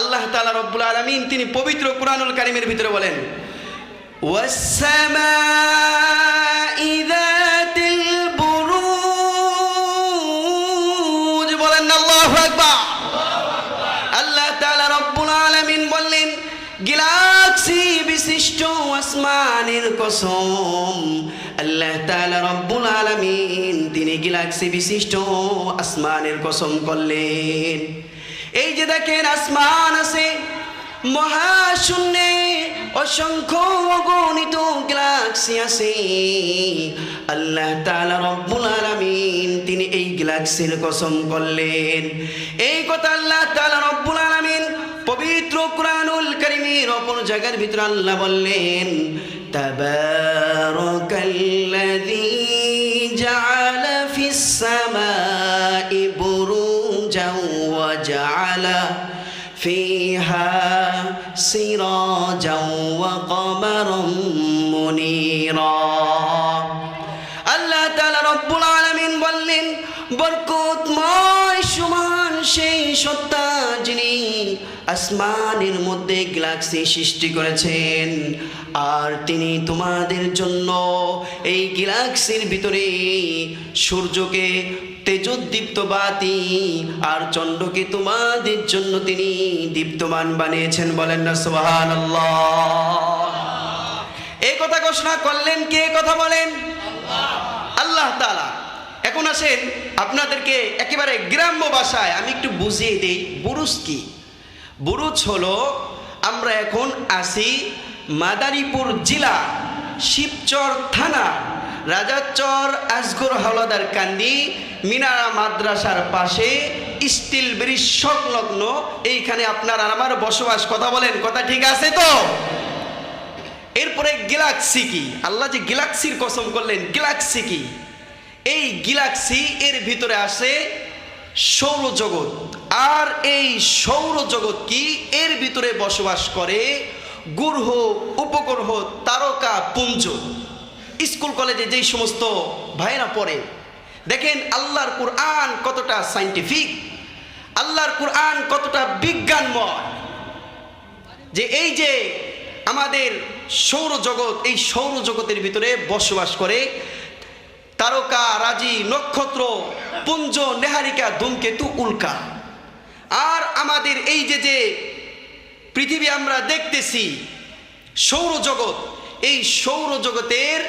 আল্লাহ তাআলা রব্বুল আলামিন তিনি পবিত্র কুরআনুল কারীমের ভিতরে বলেন, ওয়াস-সামাই যাতিল বুরুজ, বলেন আল্লাহু আকবার। আল্লাহ তাআলা রব্বুল আলামিন বললেন, গ্যালাক্সি বিশিষ্ট আসমানের কসম। আল্লাহ তাআলা রব্বুল আলামিন তিনি গ্যালাক্সি বিশিষ্ট আসমানের কসম করলেন। এই যে দেখেন আসমান আছে, মহাশূন্যে অসংখ্য অগণিত গ্যালাক্সি আছে। আল্লাহ তাআলা রব্বুল আলামিন তিনি এই গ্যালাক্সির কসম করলেন। এই কথা আল্লাহ তাআলা রব্বুল আলামিন পবিত্র কুরআনুল কারীমের অপর জায়গার ভিতরে আল্লাহ বললেন, তাবারাকাল্লাযী জাআলা ফিস সামাই বুরুজান ওয়া জাআলা ফিহা সিরাজান ওয়া কমারান মুনীরা। আল্লাহ তাআলা রব্বুল আলামিন বললেন, বরকতময় সুমহান সেই সত্তা যিনি আসমানের মধ্যে গ্যালাক্সি সৃষ্টি করেছেন, আর তিনি তোমাদের জন্য এই গ্যালাক্সির ভিতরে সূর্যকে তেজোদ্দীপ্ত বাতি আর চন্দ্রকে তোমাদের জন্য তিনি দীপ্তমান বানিয়েছেন। বলেন না সুবহানাল্লাহ। এই কথা ঘোষণা করলেন কে? কথা বলেন আল্লাহ তাআলা। এখন আসেন আপনাদেরকে একেবারে গ্রাম্য ভাষায় আমি একটু বুঝিয়ে দেই বুরুজ কি। বুরুজ হলো, আমরা এখন আছি মাদারীপুর জেলা শিবচর থানা রাজাচর আসগর হাওলাদার কান্দি মিনারা মাদ্রাসার পাশে স্টিল ব্রিজ সংলগ্ন এইখানে আপনার আর আমার বসবাস। কথা বলেন, কথা ঠিক আছে তো? এরপরে গ্যালাক্সি কি? আল্লাহ যে গ্যালাক্সির কসম করলেন, গ্যালাক্সি কি? এই গ্যালাক্সি এর ভিতরে আসে সৌরজগৎ, আর এই সৌরজগৎ কি? এর ভিতরে বসবাস করে গ্রহ, উপগ্রহ, তারকা পুঞ্জ। স্কুল কলেজে যেই সমস্ত ভাইরা পড়ে, দেখেন আল্লাহর কুরআন কতটা সায়েন্টিফিক, আল্লাহর কুরআন কতটা বিজ্ঞানময়। যে এই যে আমাদের সৌরজগৎ, এই সৌরজগতের ভিতরে বসবাস করে তারকা, রাজি, নক্ষত্র, পুঞ্জ, নেহারিকা, ধূমকেতু, উল্কা। আর আমাদের এই যে যে পৃথিবী আমরা দেখতেছি সৌরজগৎ, এই সৌরজগতের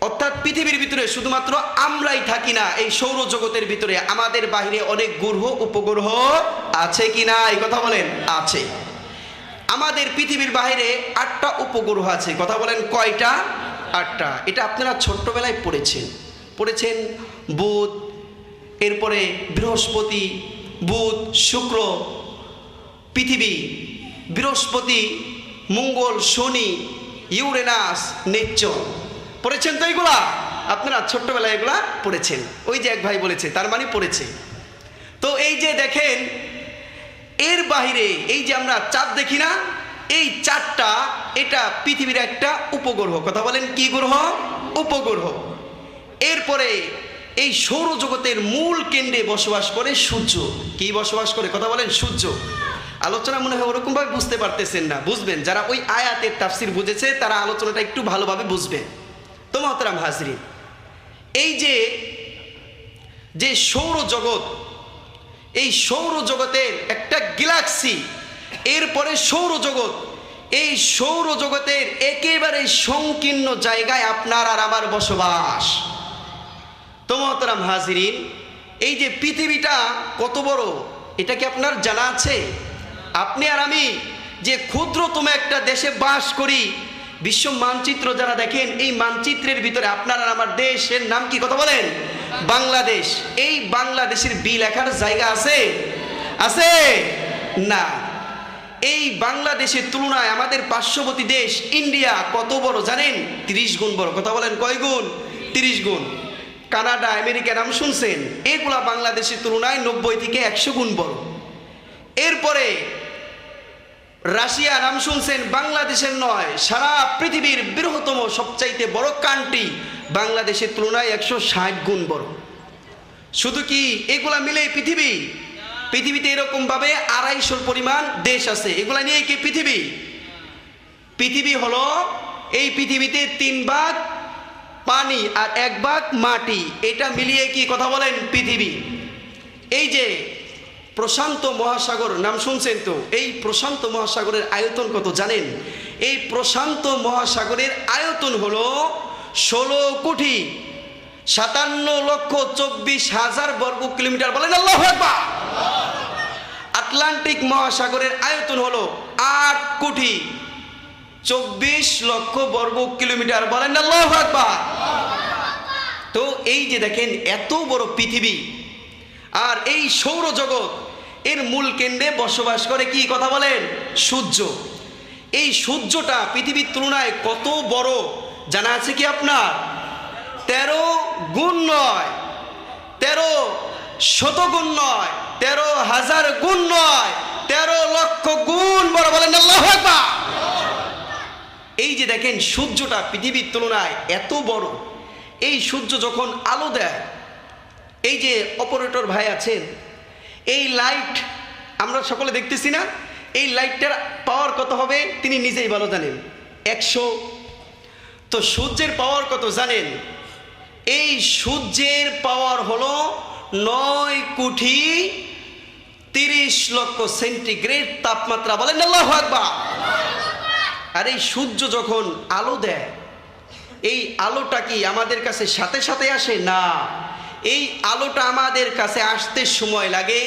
অর্থাৎ পৃথিবীর ভিতরে শুধুমাত্র আমরাই থাকি না, এই সৌরজগতের ভিতরে আমাদের বাইরে অনেক গ্রহ, উপগ্রহ আছে কি না? এই কথা বলেন, আছে। আমাদের পৃথিবীর বাইরে 8টা উপগ্রহ আছে। কথা বলেন, কয়টা? 8টা। এটা আপনারা ছোট্টবেলায় পড়েছেন। বুধ, এরপরে বৃহস্পতি, বুধ, শুক্র, পৃথিবী, বৃহস্পতি, মঙ্গল, শনি, ইউরেনাস, নেপচুন। পড়েছেন তো এগুলা? আপনারা ছোট্টবেলায় এগুলা পড়েছেন। ওই যে এক ভাই বলেছে, তার মানে পড়েছে। তো এই যে দেখেন এর বাহিরে এই যে আমরা চাঁদ দেখি না, এই চাঁদটা এটা পৃথিবীর একটা উপগ্রহ। কথা বলেন, কি গ্রহ? উপগ্রহ। এরপরে এই সৌরজগতের মূল কেন্দ্রে বসবাস করে সূর্য। কি বসবাস করে? কথা বলেন, সূর্য। আলোচনা মনে হয় ওরকম ভাবে বুঝতে পারতেছেন না, বুঝবেন যারা ওই আয়াতের তাফসির বুঝেছে তারা আলোচনাটা একটু ভালোভাবে বুঝবেন। তো মোহতারাম হাজরিন, এই যে যে সৌরজগৎ, এই সৌরজগতের একটা গ্যালাক্সি, এরপরে সৌরজগৎ, এই সৌরজগতের একেবারে সংকীর্ণ জায়গায় আপনার আর আমার বসবাস। তো মোহতারাম হাজরিন, এই যে পৃথিবীটা কত বড় এটা কি আপনার জানা আছে? আপনি আর আমি যে ক্ষুদ্রতম একটা দেশে বাস করি, বিশ্ব মানচিত্র যারা দেখেন, এই মানচিত্রের ভিতরে আপনার আর আমার দেশের নাম কি? কথা বলেন, বাংলাদেশ। এই বাংলাদেশের বি লেখার জায়গা আছে? আছে না। এই বাংলাদেশের তুলনায় আমাদের পার্শ্ববর্তী দেশ ইন্ডিয়া কত বড় জানেন? 30 গুণ বড়। কথা বলেন, কয় গুণ? 30 গুণ। কানাডা, আমেরিকা নাম শুনছেন? এগুলা বাংলাদেশের তুলনায় 90 থেকে 100 গুণ বড়। এরপরে রাশিয়া নাম শুনছেন? বাংলাদেশের নয়, সারা পৃথিবীর বৃহত্তম সবচাইতে বড় কান্ট্রি, বাংলাদেশের তুলনায় 160 গুণ বড়। শুধু কি এগুলা মিলে পৃথিবী? পৃথিবীতে এরকম ভাবে 250 পরিমাণ দেশ আছে। এগুলা নিয়ে কি পৃথিবী? পৃথিবী হলো এই পৃথিবীতে 3 ভাগ পানি আর 1 ভাগ মাটি, এটা মিলিয়ে কি কথা বলেন পৃথিবী। এই যে প্রশান্ত মহাসাগর নাম শুনছেন তো, এই প্রশান্ত মহাসাগরের আয়তন কত জানেন? এই প্রশান্ত মহাসাগরের আয়তন হলো 16,57,24,000 বর্গ কিলোমিটার। বলেন আল্লাহু আকবার। আটলান্টিক মহাসাগরের আয়তন হলো 8,24,00,000 বর্গ কিলোমিটার। বলেন আল্লাহু আকবার। তো এই যে দেখেন এত বড় পৃথিবী, আর এই সৌরজগৎ এর মূল কেন্দ্রে বসবাস করে কি কথা বলেন? সূর্য। এই সূর্যটা পৃথিবীর তুলনায় কত বড় জানা আছে কি আপনার? 13 গুণ নয়, 13 শতগুণ নয়, 13,000 গুণ নয়, 13 লক্ষ গুণ বড়। বলেন আল্লাহু আকবার। এই যে দেখেন সূর্যটা পৃথিবীর তুলনায় এত বড়। এই সূর্য যখন আলো দেয়, এই যে অপারেটর ভাই আছেন, এই লাইট আমরা সকলে দেখতেছি না, এই লাইটটার পাওয়ার কত হবে তিনি নিজেই ভালো জানেন, 100। তো সূর্যের পাওয়ার কত জানেন? এই সূর্যের পাওয়ার হলো 9,30,00,000 সেন্টিগ্রেড তাপমাত্রা। বলেন আল্লাহু আকবার। আর এই সূর্য যখন আলো দেয়, এই আলোটা কি আমাদের কাছে সাথে সাথে আসে না, এই আলোটা আমাদের কাছে আসতে সময় লাগে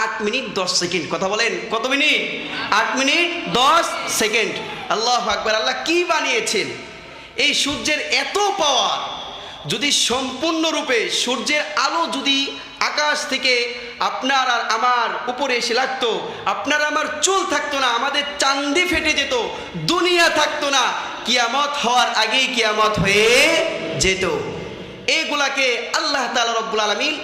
8 মিনিট 10 সেকেন্ড। কথা বলেন কত মিনিট? 8 minute 10 second. আল্লাহু আকবার। আল্লাহ কি বানিয়েছেন? এই সূর্যের এত পাওয়ার, যদি সম্পূর্ণরূপে সূর্যের আলো যদি আকাশ থেকে আপনার আর আমার উপরে এসে লাগতো, আপনার আমার চুল থাকতো না, আমাদের চাঁদি ফেটে যেত, দুনিয়া থাকতো না, কিয়ামত হওয়ার আগেই কিয়ামত হয়ে যেত। এগুলাকে আল্লাহ তাআলা রব্বুল আলামিন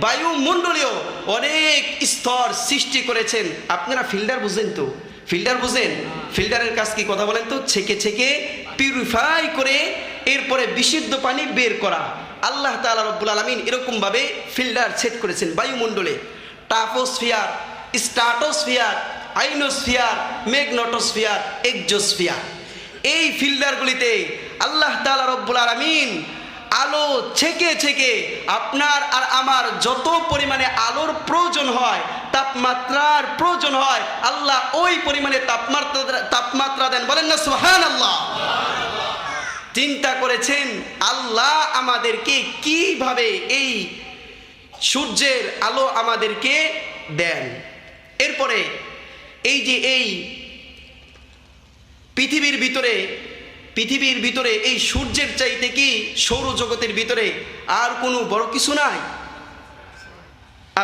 বায়ুমণ্ডলেও অনেক স্তর সৃষ্টি করেছেন। আপনারা ফিল্টার বুঝেন তো? ফিল্টার বুঝেন? ফিল্টারের কাজ কি কথা বলেন তো? ছেঁকে ছেঁকে পিউরিফাই করে এরপরে বিশুদ্ধ পানি বের করা। আল্লাহ তাআলা রব্বুল আলামিন এরকমভাবে ফিল্টার সেট করেছেন বায়ুমণ্ডলে। ট্রাপোস্ফিয়ার, স্ট্রাটোস্ফিয়ার, আইনোস্ফিয়ার, ম্যাগনেটোস্ফিয়ার, এক্সোস্ফিয়ার। এই ফিল্টারগুলিতে আল্লাহ তাআলা রব্বুল আলামিন আলো ছেঁকে ছেঁকে আপনার আর আমার যত পরিমাণে আলোর প্রয়োজন হয়, তাপমাত্রার প্রয়োজন হয়, আল্লাহ ওই পরিমাণে তাপমাত্রা দেন। বলেন না সুবহানাল্লাহ। চিন্তা করেছেন আল্লাহ আমাদেরকে কিভাবে এই সূর্যের আলো আমাদেরকে দেন। এরপরে এই যে এই পৃথিবীর ভিতরে এই সূর্যের চাইতে কি সৌরজগতের ভিতরে আর কোনো বড় কিছু নাই?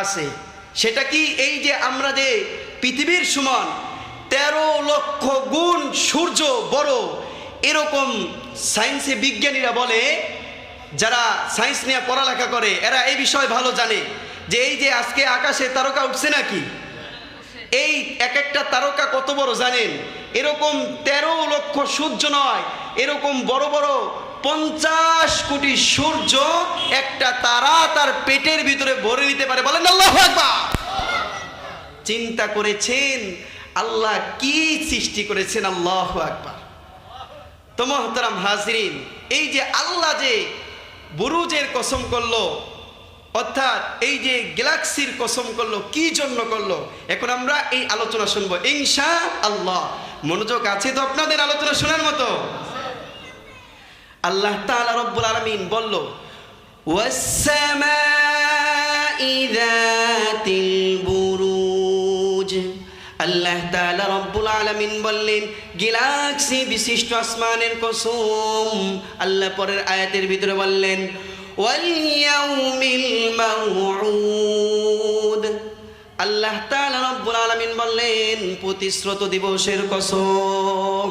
আছে। সেটা কি? এই যে আমরা যে পৃথিবীর সমান 13 লক্ষ গুণ সূর্য বড়, এরকম সায়েন্সে বিজ্ঞানীরা বলে, যারা সায়েন্স নিয়ে পড়ালেখা করে এরা এই বিষয় ভালো জানে, যে এই যে আজকে আকাশে তারকা উঠছে নাকি, এই এক একটা তারকা কত বড় জানেন? এরকম 13 লক্ষ সূর্য নয়, এরকম বড় বড় 50 কোটি সূর্য একটা তারা তার পেটের ভিতরে ভরে নিতে পারে। বলেন আল্লাহু আকবার। চিন্তা করেছেন আল্লাহ কি সৃষ্টি করেছেন? আল্লাহু আকবার। তো মুহতারাম হাজরিন, এই যে আল্লাহ যে বুরুজের কসম করলো, অর্থাৎ এই যে গ্যালাক্সির কসম করলো, কি জন্য করলো, এখন আমরা এই আলোচনা শুনবো ইনশাআল্লাহ। মনোযোগ আছে তো আপনাদের আলোচনা শোনার মতো? আল্লাহ তাআলা রব্বুল আলামিন বলল, ওয়াস-সামাই যাতিল বুরুজ। আল্লাহ তাআলা রব্বুল আলামিন বললেন গ্যালাক্সি বিশিষ্ট আসমানের কসম। আল্লাহ পরের আয়াতের ভিতরে বললেন ওয়াল ইয়াউমিল মাউউদ। আল্লাহ তাআলা রব্বুল আলামিন বললেন প্রতিশ্রুত দিবসের কসম।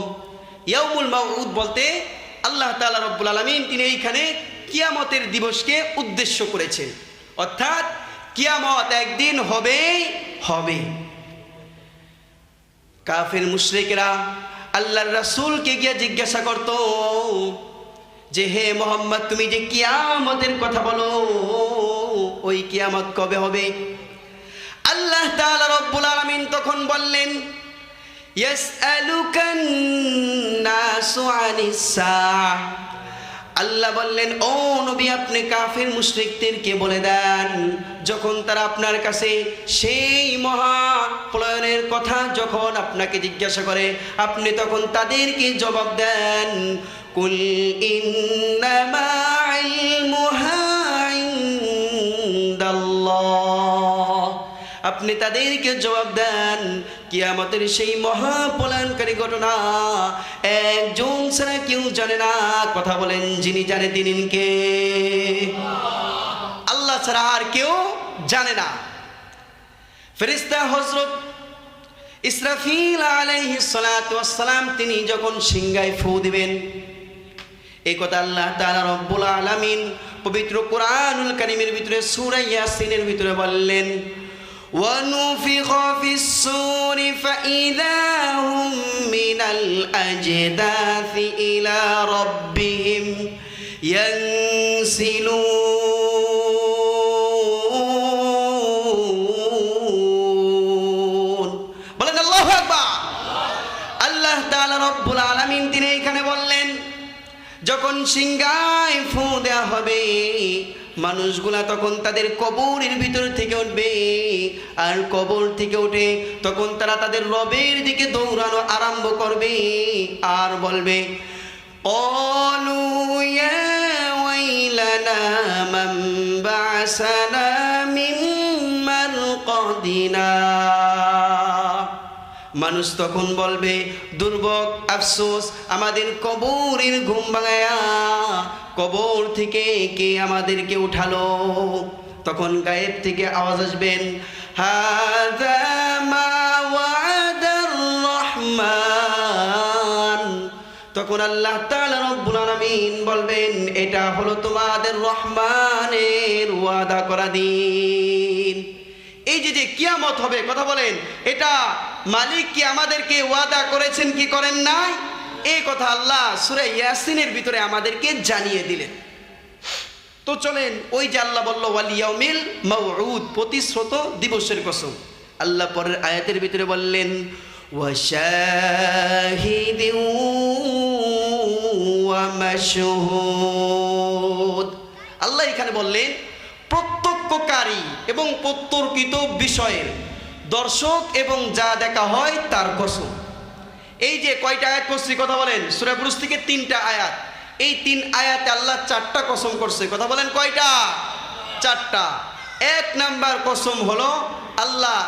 ইয়াউমুল মাউউদ বলতে আল্লাহ তাআলা রব্বুল আলামিন তিনি এইখানে কিয়ামতের দিবসকে উদ্দেশ্য করেছেন, অর্থাৎ কিয়ামত একদিন হবে। কাফের মুশরিকরা আল্লাহর রাসূলকে গিয়ে জিজ্ঞাসা করত যে হে মুহাম্মদ, তুমি যে কিয়ামতের কথা বলো, ওই কিয়ামত কবে হবে? তাআলা রব্বুল আলামিন তখন বললেন, ইয়াসআলুকান নাসু আনিস সাআহ। আল্লাহ বললেন, ও নবী আপনি কাফির মুশরিকদেরকে বলে দেন, যখন তারা আপনার কাছে সেই মহা প্রলয়ের কথা যখন আপনাকে জিজ্ঞাসা করে, আপনি তখন তাদেরকে জবাব দেন, কুল ইন্নামা ইলমুহা ইনদাল্লাহ। আপনি তাদেরকে জবাব দেন, কিয়ামতের সেই মহাপলায়নকারী ঘটনা একজন ছাড়া কেউ জানে না। কথা বলেন, যিনি জানে তিনি কে? আল্লাহ ছাড়া আর কেউ জানে না। ফেরেশতা হযরত ইসরাফিল আলাইহিস সালাতু ওয়াস সালাম তিনি যখন সিংহায় ফু দিবেন, এই কথা আল্লাহ তাআলা রব্বুল আলামিন পবিত্র কোরআনুল কারীমের ভিতরে সূরা ইয়াসিনের ভিতরে বললেন, وَنُفِخَ فِي الصُّورِ فَإِذَا هُمْ مِنَ الْأَجْدَاثِ إِلَى رَبِّهِمْ يَنسِلُونَ। বলেন আল্লাহু আকবার। আল্লাহ তাআলা রব্বুল আলামিন তিনি এখানে বললেন, যখন সিংহায় ফু দেওয়া হবে, মানুষগুলা তখন তাদের কবরের ভিতর থেকে উঠবে, আর কবর থেকে উঠে তখন তারা তাদের রবের দিকে দৌড়ানো আরম্ভ করবে আর বলবে, ক্বালু ইয়া ওয়াইলানা মান বা'সানা মিন মারকাদিনা। মানুষ তখন বলবে, দুর্ভোগ, আফসোস, আমাদের কবরের ঘুম ভাঙায়া কবর থেকে কে আমাদেরকে উঠালো? তখন গায়েব থেকে আওয়াজ আসবেন, হাযা মা ওয়া'দার রহমান। তখন আল্লাহ তাআলা রব্বুল আলামিন বলবেন, এটা হলো তোমাদের রহমানের ওয়াদা করা দিন। এই যে কিয়ামত হবে, কথা বলেন, এটা মালিক কি আমাদেরকে ওয়াদা করেছেন কি করেন নাই? এই কথা আল্লাহ সূরা ইয়াসিনের ভিতরে আমাদেরকে জানিয়ে দিলেন। তো চলেন, ওই যে আল্লাহ বলল ওয়াল ইয়াউমিল মাউউদ, প্রতিশ্রুত দিবসের কসম, আল্লাহ পরের আয়াতের ভিতরে বললেন, ওয়া শাহিদিন ওয়া মাশহুদ। আল্লাহ এখানে বললেন প্রত্যক্ষকারী এবং প্রত্যর্কিত বিষয়ের, দর্শক এবং যা দেখা হয় তার কসম। এই যে কয়টা আয়াত করছি, কথা বলেন, সূরা বুরুজ থেকে 3টা আয়াত। এই 3 আয়াতে আল্লাহ 4টা কসম করছে, কথা বলেন কয়টা? 4টা। 1 নাম্বার কসম হলো আল্লাহ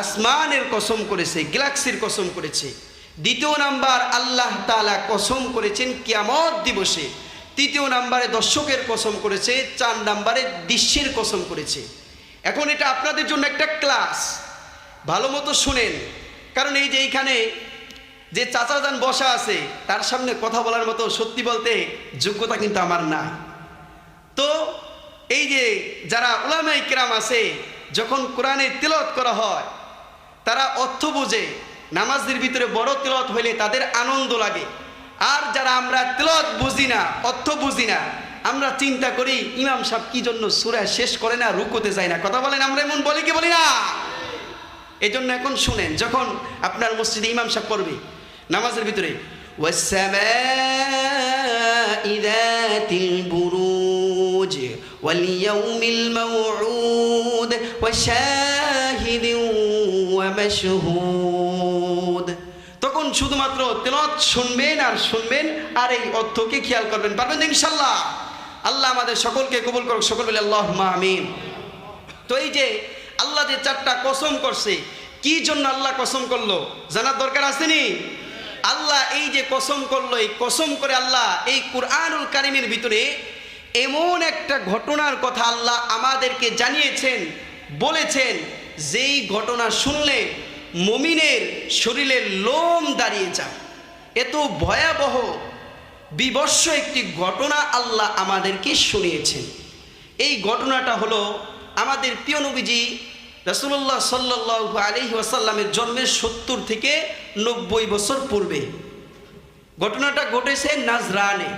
আসমানের কসম করেছে, গ্যালাক্সির কসম করেছে। 2 নাম্বার আল্লাহ তাআলা কসম করেছেন কিয়ামত দিবসে। 3 নাম্বারে দর্শকের কসম করেছে। 4 নাম্বারে দৃশ্যের কসম করেছে। এখন এটা আপনাদের জন্য একটা ক্লাস, ভালো মতো শুনেন, কারণ এই যে এইখানে যে চাচাজান বসা আছে তার সামনে কথা বলার মতো সত্যি বলতে যোগ্যতা কিন্তু আমার না। তো এই যে যারা উলামায়ে কিরাম আছে, যখন কোরআনে তিলাওয়াত করা হয় তারা অর্থ বোঝে, নামাজের ভিতরে বড় তিলাওয়াত হইলে তাদের আনন্দ লাগে। আর যারা আমরা তিলাওয়াত বুঝি না, অর্থ বুঝি না, আমরা চিন্তা করি ইমাম সাহেব কি জন্য সূরা শেষ করে না, রুকুতে যায় না। কথা বলেন, আমরা এমন বলি কি বলি না? এই জন্য এখন শুনেন, যখন আপনার মসজিদে ইমাম সাহেব পড়বে নামাজের ভিতরে, ওয়াস-সামাই যাতিল বুরুজ ওয়াল ইয়াউমিল মাউউদ ওয়া শাহিদিন ওয়া মাশহুদ, তখন শুধুমাত্র তেলাওয়াত শুনবেন আর শুনবেন, আর এই অর্থকে খেয়াল করবেন। পারবেন তো ইনশাআল্লাহ? আল্লাহ আমাদের সকলকে কবুল করুক, সকল বলে আল্লাহুম্মা আমিন। তো এই যে আল্লাহ যে 4টা কসম করছে, কি জন্য আল্লাহ কসম করলো জানার দরকার আসেনি? আল্লাহ এই যে কসম করলো, এই কসম করে আল্লাহ এই কুরআনুল কারীমের ভিতরে এমন একটা ঘটনার কথা আল্লাহ আমাদেরকে জানিয়েছেন, বলেছেন, যেই ঘটনা শুনলে মুমিনের শরীরের লোম দাঁড়িয়ে যায়। এত ভয়াবহ বিভৎস একটি ঘটনা আল্লাহ আমাদেরকে শুনিয়েছেন। এই ঘটনাটা হলো আমাদের প্রিয় নবীজি রাসূলুল্লাহ সাল্লাল্লাহু আলাইহি ওয়াসাল্লামের জন্মের 70 থেকে 90 বছর পূর্বে। ঘটনাটা ঘটেছে নাজরানে।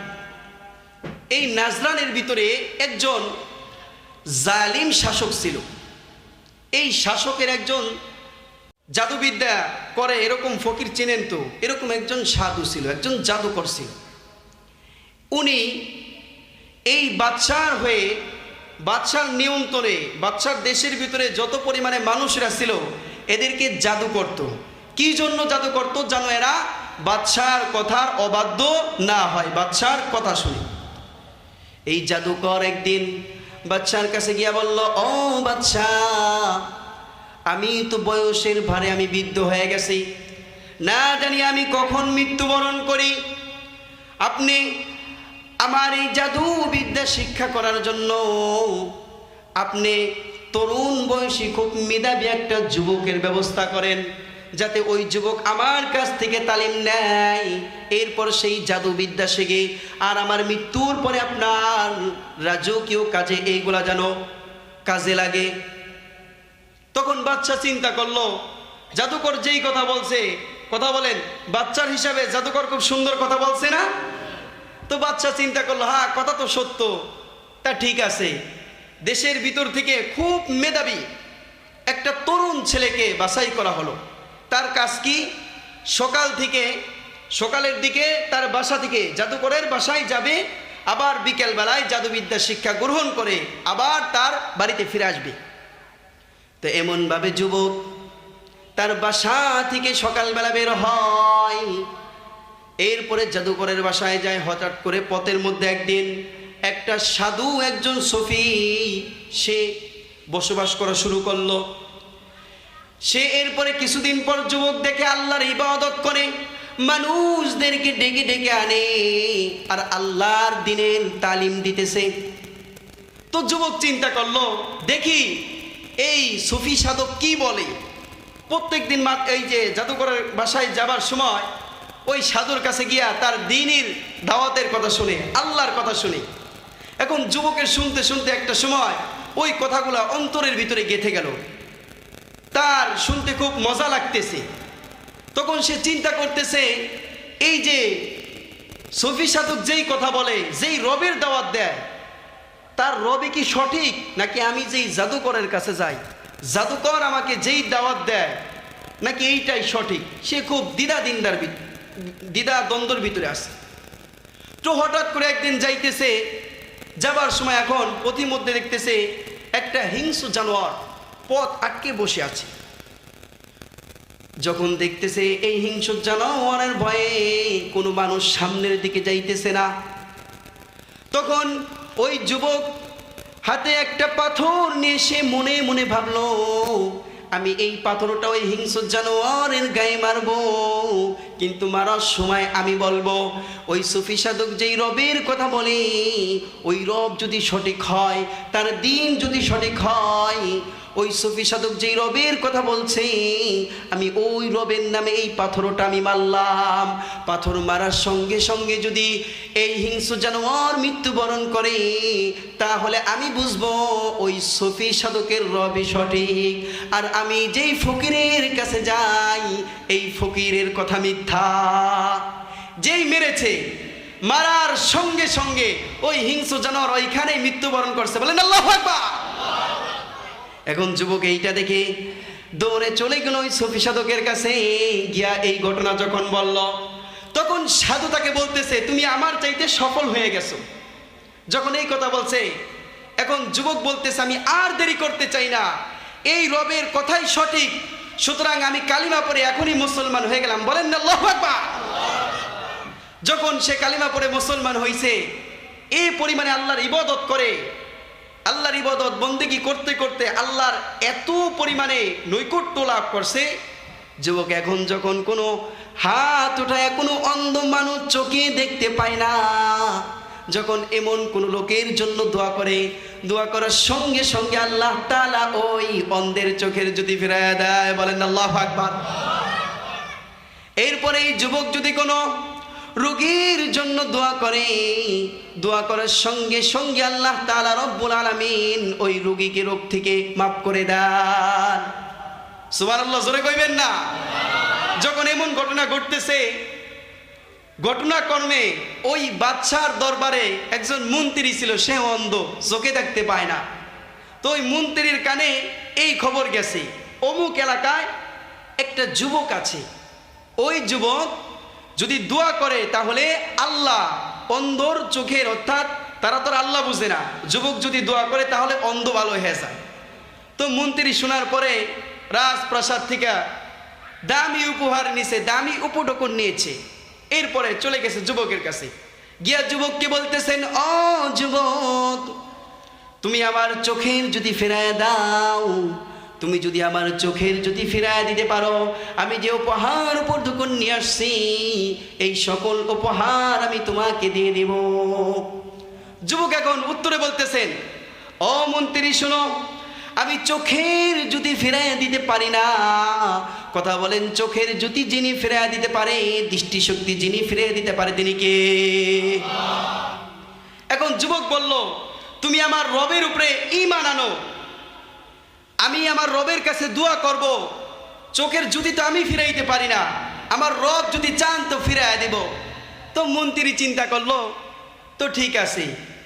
এই নাজরানের ভিতরে একজন জালিম শাসক ছিল। এই শাসকের একজন জাদুবিদ্যা করে এরকম ফকির চেনেন তো, এরকম একজন সাধু ছিল, একজন জাদুকর ছিল। উনি এই বাদশার হয়ে, বাদশার নিয়ন্ত্রণে, বাদশার দেশের ভিতরে যত পরিমাণে মানুষরা ছিল এদেরকে জাদু করত। কি জন্য জাদু করত? যেন এরা বাদশার কথার অবাধ্য না হয়, বাদশার কথা শুনে। এই জাদুকর একদিন বাদশার কাছে গিয়া বলল, ও বাদশাহ, আমি তো বয়সের ভারে আমি বৃদ্ধ হয়ে গেছি, না জানি আমি কখন মৃত্যুবরণ করি। আপনি আমার এই জাদু বিদ্যা শিক্ষা করার জন্য আপনি তরুণ বয়সী খুব মেধাবী একটা যুবকের ব্যবস্থা করেন, যাতে ওই যুবক আমার কাছ থেকে তালিম নেয়, এরপর সেই জাদু বিদ্যা শেখে, আর আমার মৃত্যুর পরে আপনার রাজকীয় কাজে এইগুলা যেন কাজে লাগে। তখন বাচ্চা চিন্তা করলো, জাদুকর যেই কথা বলছে, কথা বলেন, বাচ্চার হিসাবে জাদুকর খুব সুন্দর কথা বলছে না? তো বাচ্চা চিন্তা করলো, হ্যাঁ কথা তো সত্য, তা ঠিক আছে। দেশের ভিতর থেকে খুব মেধাবী একটা তরুণ ছেলেকে বাছাই করা হলো। তার কাজ কি? সকালের দিকে তার বাসা থেকে জাদুকরের বাসায় যাবে, আবার বিকেলবেলায় জাদুবিদ্যা শিক্ষা গ্রহণ করে আবার তার বাড়িতে ফিরে আসবে। তো এমনভাবে যুবক তার বাসা থেকে সকালবেলা বের হয়, এরপরে জাদুকরের বাসায় যায়। হঠাৎ করে পথের মধ্যে একদিন একটা সাধু, একজন সফি, সে বসবাস করা শুরু করলো। সে এরপরে কিছুদিন পর যুবক দেখে আল্লাহর ইবাদত করে, মানুষদেরকে ডেকে ডেকে আনে আর আল্লাহর দ্বীনের তালিম দিতেছে। তো যুবক চিন্তা করলো, দেখি এই সুফি সাধক কি বলে। প্রত্যেক দিন এই যে জাদুকরের বাসায় যাবার সময় ওই সাধুর কাছে গিয়া তার দ্বীনের দাওয়াতের কথা শুনে, আল্লাহর কথা শুনে। এখন যুবকের শুনতে শুনতে একটা সময় ওই কথাগুলো অন্তরের ভিতরে গেঁথে গেল, তার শুনতে খুব মজা লাগতেছে। তখন সে চিন্তা করতেছে, এই যে সুফি সাধক যেই কথা বলে, যেই রবের দাওয়াত দেয়, তার রবে কি সঠিক, নাকি আমি যেই জাদুকরের কাছে যাই, জাদুকর আমাকে যেই দাওয়াত দেয়, নাকি এইটাই সঠিক? সে খুব দ্বিধা দ্বন্দ্বের ভিতরে আছে। তো হঠাৎ করে একদিন যাইতেছে, যাবার সময় এখন পথিমধ্যে দেখতেছে একটা হিংস্র জানোয়ার পথ আটকে বসে আছে। যখন দেখতেছে এই হিংস্র জানোয়ারের ভয়ে কোনো মানুষ সামনের দিকে যাইতেছে না, তখন ওই যুবক হাতে একটা পাথর নিয়ে সে মনে মনে ভাবলো, আমি এই পাথরটা ওই হিংস্র জানোয়ারের গায়ে মারবো, কিন্তু মারার সময় আমি বলবো, ওই সুফি সাধক যেই রবের কথা বলে, ওই রব যদি সঠিক হয়, তার দিন যদি সঠিক হয়, ওই সুফি সাধক যেই রবের কথা বলছে, আমি ওই রবের নামে এই পাথরটা আমি মারলাম। পাথর মারার সঙ্গে সঙ্গে যদি এই হিংস্র জানোয়ার মৃত্যুবরণ করে, তাহলে আমি বুঝবো ওই সুফি সাধকের রবই সঠিক, আর আমি যেই ফকিরের কাছে যাই, এই ফকিরের কথা মিথ্যা। যেই মেরেছে, মারার সঙ্গে সঙ্গে ওই হিংস্র জানোয়ার ওইখানেই মৃত্যুবরণ করছে। বলেন আল্লাহু আকবার। এখন যুবক এইটা দেখে দৌড়ে চলে গেল ওই সুফি সাধকের কাছে। গিয়া এই ঘটনা যখন বলল, তখন সাধু তাকে বলতেছে, তুমি আমার চাইতে সফল হয়ে গেছো। যখন এই কথা বলছে, এখন যুবক বলতেছে, আমি আর দেরি করতে চাই না, এই রবের কথাই সঠিক, সুতরাং আমি কালিমা পড়ে এখনই মুসলমান হয়ে গেলাম। বলেন না আল্লাহু আকবার। যখন সে কালিমা পড়ে মুসলমান হয়েছে, এই পরিমাণে আল্লাহর ইবাদত করে, আল্লাহর ইবাদত বন্দেগী করতে করতে আল্লাহর এত পরিমাণে নৈকট্য লাভ করছে, যুবক এখন যখন কোনো হাত উঠায় কোনো অন্ধ মানুষ চোখে দেখতে পায় না, যখন এমন কোন লোকের জন্য দোয়া করে, দোয়া করার সঙ্গে সঙ্গে আল্লাহ তাআলা ওই অন্ধের চোখের জ্যোতি ফিরাইয়া দেয়। বলেন আল্লাহু আকবার। এরপরে এই যুবক যদি কোনো রোগীর জন্য দোয়া করে, দোয়া করার সঙ্গে সঙ্গে আল্লাহ তাআলা রব্বুল আলামিন ওই রোগীকে রোগ থেকে মাফ করে দেন। সুবহানাল্লাহ, জোরে কইবেন না? যখন এমন ঘটনা ঘটতেছে, ঘটনাক্রমে ওই বাদশার দরবারে একজন মন্ত্রী ছিল, সে অন্ধ, চোখে দেখতে পায় না। তো ওই মন্ত্রীর কানে এই খবর গেছে, অমুক এলাকায় একটা যুবক আছে, ওই যুবক যদি দোয়া করে তাহলে আল্লাহ অন্ধর চোখের, অর্থাৎ তারা তো আল্লাহ বুঝে না, যুবক যদি দোয়া করে তাহলে অন্ধ ভালো হয়ে যায়। তো মন্ত্রী শোনার পরে রাজপ্রাসাদ থেকে দামি উপহার নিছে, দামি উপঢৌকন নিয়েছে, এরপরে চলে গেছে যুবকের কাছে, গিয়া যুবককে বলতেছেন, ও যুবক, তুমি আমার চোখের যদি ফেরায় দাও, তুমি যদি আমার চোখের যদি ফেরায় দিতে পারো, আমি যে উপহার উপঢৌকন নিয়ে আসছি এই সকল উপহার আমি তোমাকে দিয়ে দেব। যুবক এখন উত্তরে বলতেছেন, ও মন্ত্রী শোনো, আমি চোখের যদি ফেরায় দিতে পারি না, কথা বলেন, চোখের যদি যিনি ফেরায় দিতে পারে, দৃষ্টিশক্তি যিনি ফিরিয়ে দিতে পারে তিনি কে? এখন যুবক বলল, তুমি আমার রবের উপরে ঈমান আনো, আমি আমার রবের কাছে দোয়া করব, চোখের যদি তো আমি ফিরাইতে পারি না, আমার রব যদি চান তো ফিরাইয়া দেব। তো মন্ত্রী চিন্তা করলো, তো ঠিক আছে,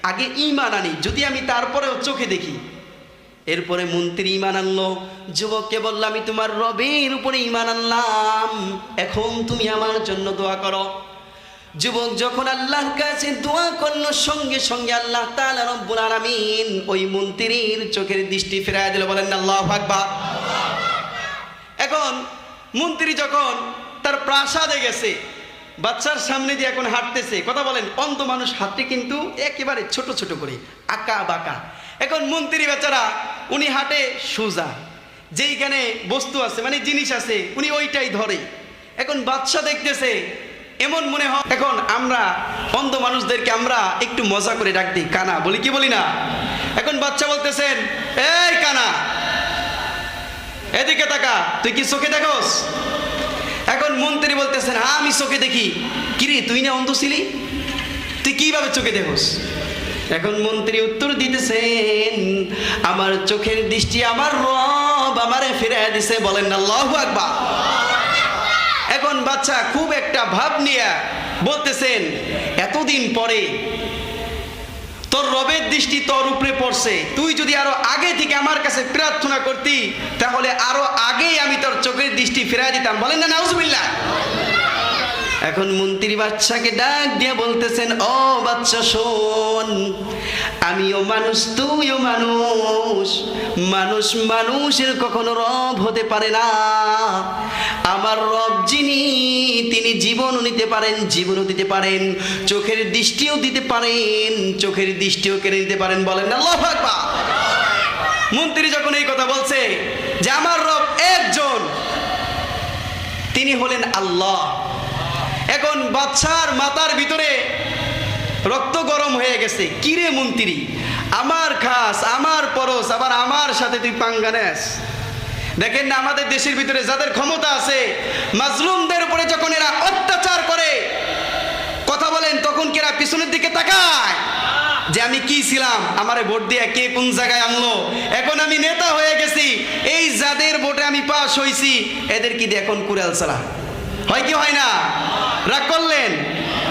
আগে ঈমান আনি, যদি আমি তারপরেও চোখে দেখি। এরপরে মন্ত্রী ঈমান আনলো, যুবককে বলল, আমি তোমার রবের উপরে ঈমান আনলাম, এখন তুমি আমার জন্য দোয়া করো। যুবক যখন আল্লাহর কাছে দোয়া করলো, সঙ্গে সঙ্গে আল্লাহ তাআলা রব্বুল আলামিন ওই মন্ত্রীর চোখের দৃষ্টি ফিরায় দিল। বলেন আল্লাহু আকবার। এখন মন্ত্রী যখন তার প্রাসাদে গেছে, বাচ্চার সামনে দিয়ে এখন হাঁটতেছে, কথা বলেন, অন্ধ মানুষ হাঁটে কিন্তু একেবারে ছোট ছোট করে, আঁকা বাঁকা। এখন মন্ত্রী বেচারা উনি হাঁটে সোজা, যেইখানে বস্তু আছে মানে জিনিস আছে উনি ওইটাই ধরে। এখন বাচ্চা দেখতেছে, এমন মনে হয়, এখন আমরা অন্ধ মানুষদেরকে আমরা একটু মজা করে ডাক দিই, কানা বলি কি বলি না? এখন বাচ্চা বলতেছেন, এই কানা, এদিকে তাকা, তুই কি চোখে দেখোস? এখন মন্ত্রী বলতেছেন, হ্যাঁ আমি চোখে দেখি। কিরে, তুই না অন্ধ ছিলি, তুই কিভাবে চোখে দেখোস? এখন মন্ত্রী উত্তর দিতেছেন, আমার চোখের দৃষ্টি আমার রব আমারে ফিরাইয়া দিছে। বলেন আল্লাহু আকবার। এখন বাচ্চা খুব একটা ভাব নিয়ে বলতেছেন, এতদিন পরে তোর রবের দৃষ্টি তোর উপরে পড়ছে, তুই যদি আরো আগে থেকে আমার কাছে প্রার্থনা করতি তাহলে আরো আগেই আমি তোর চোখের দৃষ্টি ফিরাই দিতাম। বলেন না নাউজুবিল্লাহ। এখন মন্ত্রী বাচ্চাকে ডাক দিয়ে বলতেছেন, ও বাচ্চা শোন, আমিও মানুষ, তুইও মানুষ, মানুষ মানুষের কখনো রব হতে পারে না। আমার রব যিনি, তিনি জীবনও নিতে পারেন, জীবনও দিতে পারেন, চোখের দৃষ্টিও দিতে পারেন, চোখের দৃষ্টিও কেড়ে নিতে পারেন। বলেন আল্লাহু আকবার। মন্ত্রী যখন এই কথা বলছে যে আমার রব একজন, তিনি হলেন আল্লাহ, এখন বাচ্চার মাথার ভিতরে রক্ত গরম হয়ে গেছে। কিরে মন্ত্রী, আমার খাস, আমার পরশ, আবার আমার সাথে তুই পাঙ্গা নেস? দেখেন না, আমাদের দেশের ভিতরে যাদের ক্ষমতা আছে, মাজলুমদের উপরে যখন এরা অত্যাচার করে, কথা বলেন, তখন কি এরা পিছনের দিকে তাকায় যে আমি কি ছিলাম, আমারে ভোট দিয়ে কে কোন জায়গায় আনলো, এখন আমি নেতা হয়ে গেছি, এই যাদের ভোটে আমি পাস হয়েছি এদের কি দিয়ে এখন কুড়াল চালা হয় কি হয় না? রাগ করলেন?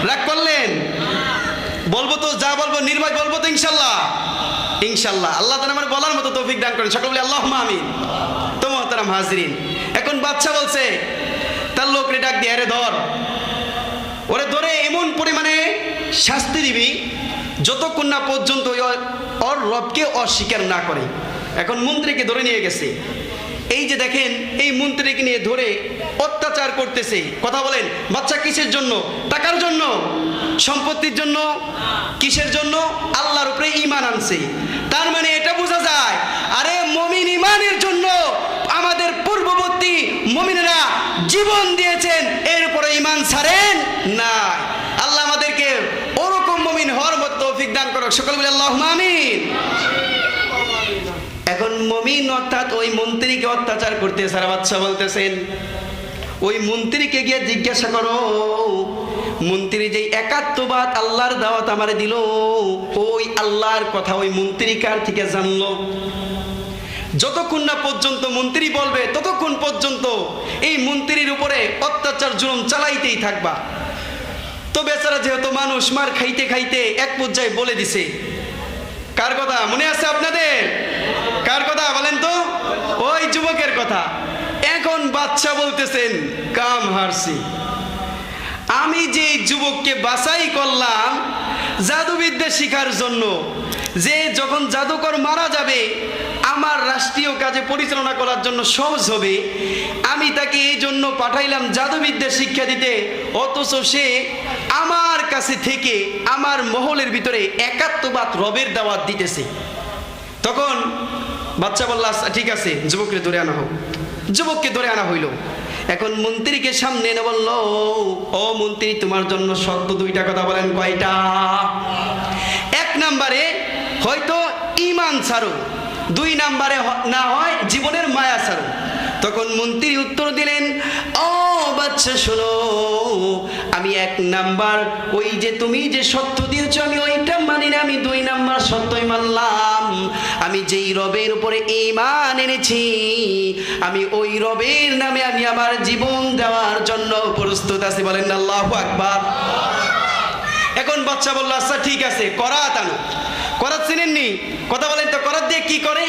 রাগ করলেন? বলবো তো, যা বলবো নির্ভয় বলবো তো ইনশাল্লাহ। ইনশাল্লাহ আল্লাহ তাআলা আমার বলার মতো তৌফিক দান করেন, সকলে বলি আল্লাহুম্মা আমিন। তো মুহতারাম হাজিরিন, এখন বাচ্চা বলছে তার লোকরে ডাক দিয়ে, আরে ধর, ওরে ধরে এমন পরিমাণে শাস্তি দিবি যতক্ষণ না পর্যন্ত ওর রবকে অস্বীকার না করে। এখন মন্ত্রীকে ধরে নিয়ে গেছে, এই যে দেখেন এই মন্ত্রীকে নিয়ে ধরে অত্যাচার করতেছে। কথা বলেন, বাচ্চা কিসের জন্য? টাকার জন্য? সম্পত্তির জন্য? কিসের জন্য? আল্লাহর উপরে ঈমান আনছে। তার মানে এটা বোঝা যায়, আরে মুমিন ঈমানের জন্য আমাদের পূর্ববর্তী মুমিনেরা জীবন দিয়েছেন, এরপরে ঈমান ছাড়েন না। আল্লাহ আমাদেরকে ওরকম মুমিন হওয়ার মতো তৌফিক দান করুক, সকলে বলি আল্লাহুম্মা আমিন। এখন মুমিন অর্থাৎ ওই মন্ত্রীকে অত্যাচার করতে সারা বাচ্চা বলতেছেন, ওই মন্ত্রীকে গিয়ে জিজ্ঞাসা করো, মন্ত্রী যে একাত্মবাদ আল্লাহর দাওয়াত আমারে দিল, ওই আল্লাহর কথা ওই মন্ত্রী কার থেকে জানলো? যতক্ষণ না পর্যন্ত মন্ত্রী বলবে ততক্ষণ পর্যন্ত এই মন্ত্রীর উপরে অত্যাচার জুলুম চালাইতেই থাকবা। তো বেচারা যেহেতু মানুষ, মার খাইতে খাইতে এক পর্যায়ে বলে দিছে, কার কথা মনে আছে আপনাদের? কার কথা বলেন তো? ওই যুবকের কথা। এখন বাদশা বলতেছেন কাম হারছি, আমি যে যুবককে বাছাই করলাম জাদুবিদ্যা শিখার জন্য, যে যখন জাদুকর মারা যাবে আমার রাষ্ট্রীয় কাজে পরিচালনা করার জন্য সহজ হবে, আমি তাকে এই জন্য পাঠাইলাম জাদুবিদ্যা শিক্ষা দিতে, অথচ সে আমার কাছে থেকে আমার মহলের ভিতরে একাত্মবাদ রবের দাওয়াত দিতেছে। তখন বাচ্চা বলল আচ্ছা ঠিক আছে, যুবককে ধরে আনা হোক। যুবককে ধরে আনা হইল। এখন মন্ত্রীকে সামনে এনে বলল, ও মন্ত্রী, তোমার জন্য সত্য দুইটা কথা। বলেন কয়টা? এক নম্বরে হয়তো ঈমান ছাড়ো, দুই নম্বরে না হয় জীবনের মায়া ছাড়ো। তখন মন্ত্রী উত্তর দিলেন, ও বাচ্চা শোনো, আমি এক নাম্বার ওই যে তুমি যে সত্য দিয়েছ আমি ওইটা মানি না, আমি দুই নাম্বার সত্যই মানলাম। আমি যেই রবের উপরে ঈমান এনেছি আমি ওই রবের নামে আমি আমার জীবন দেওয়ার জন্য প্রস্তুত আছি। বলেন আল্লাহু আকবার। এখন বাচ্চা বলল আচ্ছা ঠিক আছে, করাত আনো। করাত চিনেননি? কথা বলেন তো, করাত দিয়ে কি করে?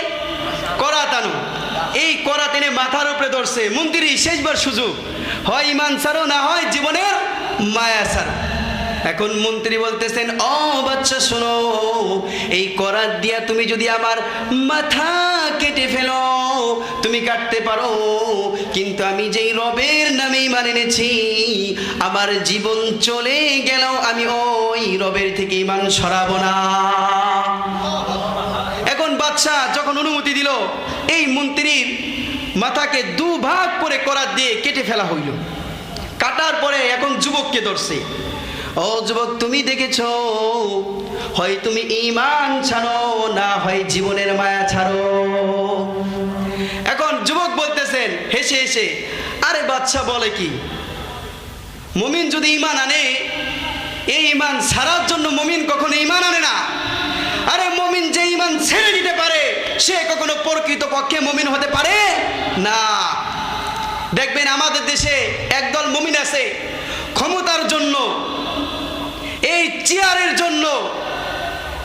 করাত আনো। এই করাত এনে মাথার উপরে ধরছে। মন্ত্রী শেষবার সুযোগ, হয় ঈমান ছাড়ো না হয় জীবনের মায়া ছাড়ো। এখন মন্ত্রী বলতেছেন, ও বাচ্চা শোনো, এই করাত দিয়া তুমি যদি আমার মাথা কেটে ফেলো তুমি কাটতে পারো, কিন্তু আমি যেই রবের নামে ঈমান এনেছি আমার জীবন চলে গেলেও আমি ওই রবের থেকে ঈমান সরাবো না। এখন বাদশা যখন অনুমতি দিল, এই মন্ত্রীর মাথাকে দুভাগ করে করাত দিয়ে কেটে ফেলা হইল। কাটার পরে এখন যুবককে ধরছে, ও যুবক, তুমি দেখেছ, হয় তুমি ঈমান ছাড়ো না হয় জীবনের মায়া ছাড়ো। এখন যুবক বলতেছেন হেসে হেসে, আরে বাদশা বলে কি, মুমিন যদি ঈমান আনে, এই ঈমান ছাড়ার জন্য মুমিন কখনো ঈমান আনে না। আরে মুমিন যে ঈমান ছেড়ে দিতে পারে সে কখনো প্রকৃতপক্ষে মুমিন হতে পারে না। দেখবেন আমাদের দেশে একদল মুমিন আছে, ক্ষমতার জন্য, এই চেয়ারের জন্য,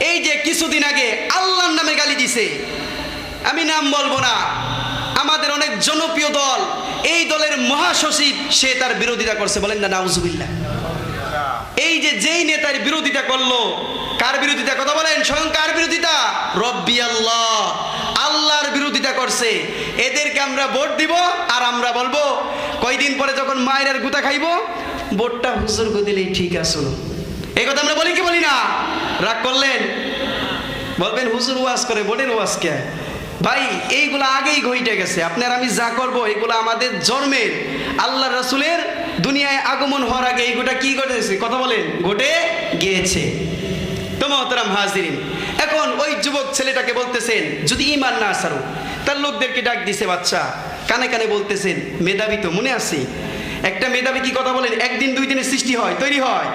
এই যে কিছুদিন আগে আল্লাহর নামে গালি দিছে, আমি নাম বলবো না, আমাদের অনেক জনপ্রিয় দল, এই দলের মহাসচিব সে তার বিরোধিতা করছে। বলেন না নাউজুবিল্লাহ। এই যে যেই নেতার বিরোধিতা করলো, কার বিরোধিতা? কথা বলেন, স্বয়ং কার বিরোধিতা? রব্বি আল্লাহ, আল্লাহর বিরোধিতা করছে। এদেরকে আমরা ভোট দিব আর আমরা বলবো কয়দিন পরে যখন মায়ের গুতা খাইবো, ভোটটা হুজুরকে দিলেই ঠিক আছে। এই কথা আমরা বলি কি বলি না? রাগ করলেন? বলবেন হুজুর ওয়াজ করে, ভোটের ওয়াজ কে? ভাই এইগুলা আগেই ঘটে গেছে। আপনার আমি যা করব এগুলো আমাদের জন্মের, আল্লাহ রাসূলের দুনিয়ায় আগমন হওয়ার আগে এইগুলা কি ঘটেছে? কথা বলেন, ঘটে গিয়েছে। তো মোহতারাম হাজিরিন, এখন ওই যুবক ছেলেটাকে বলতেছেন যদি ঈমান না ছাড়ো, তার লোকদেরকে ডাক দিছে বাচ্চা, কানে কানে বলতেছেন, মেধাবী তো মনে আছে, একটা মেধাবী কি কথা বলেন একদিন দুই দিনে সৃষ্টি হয়, তৈরি হয়,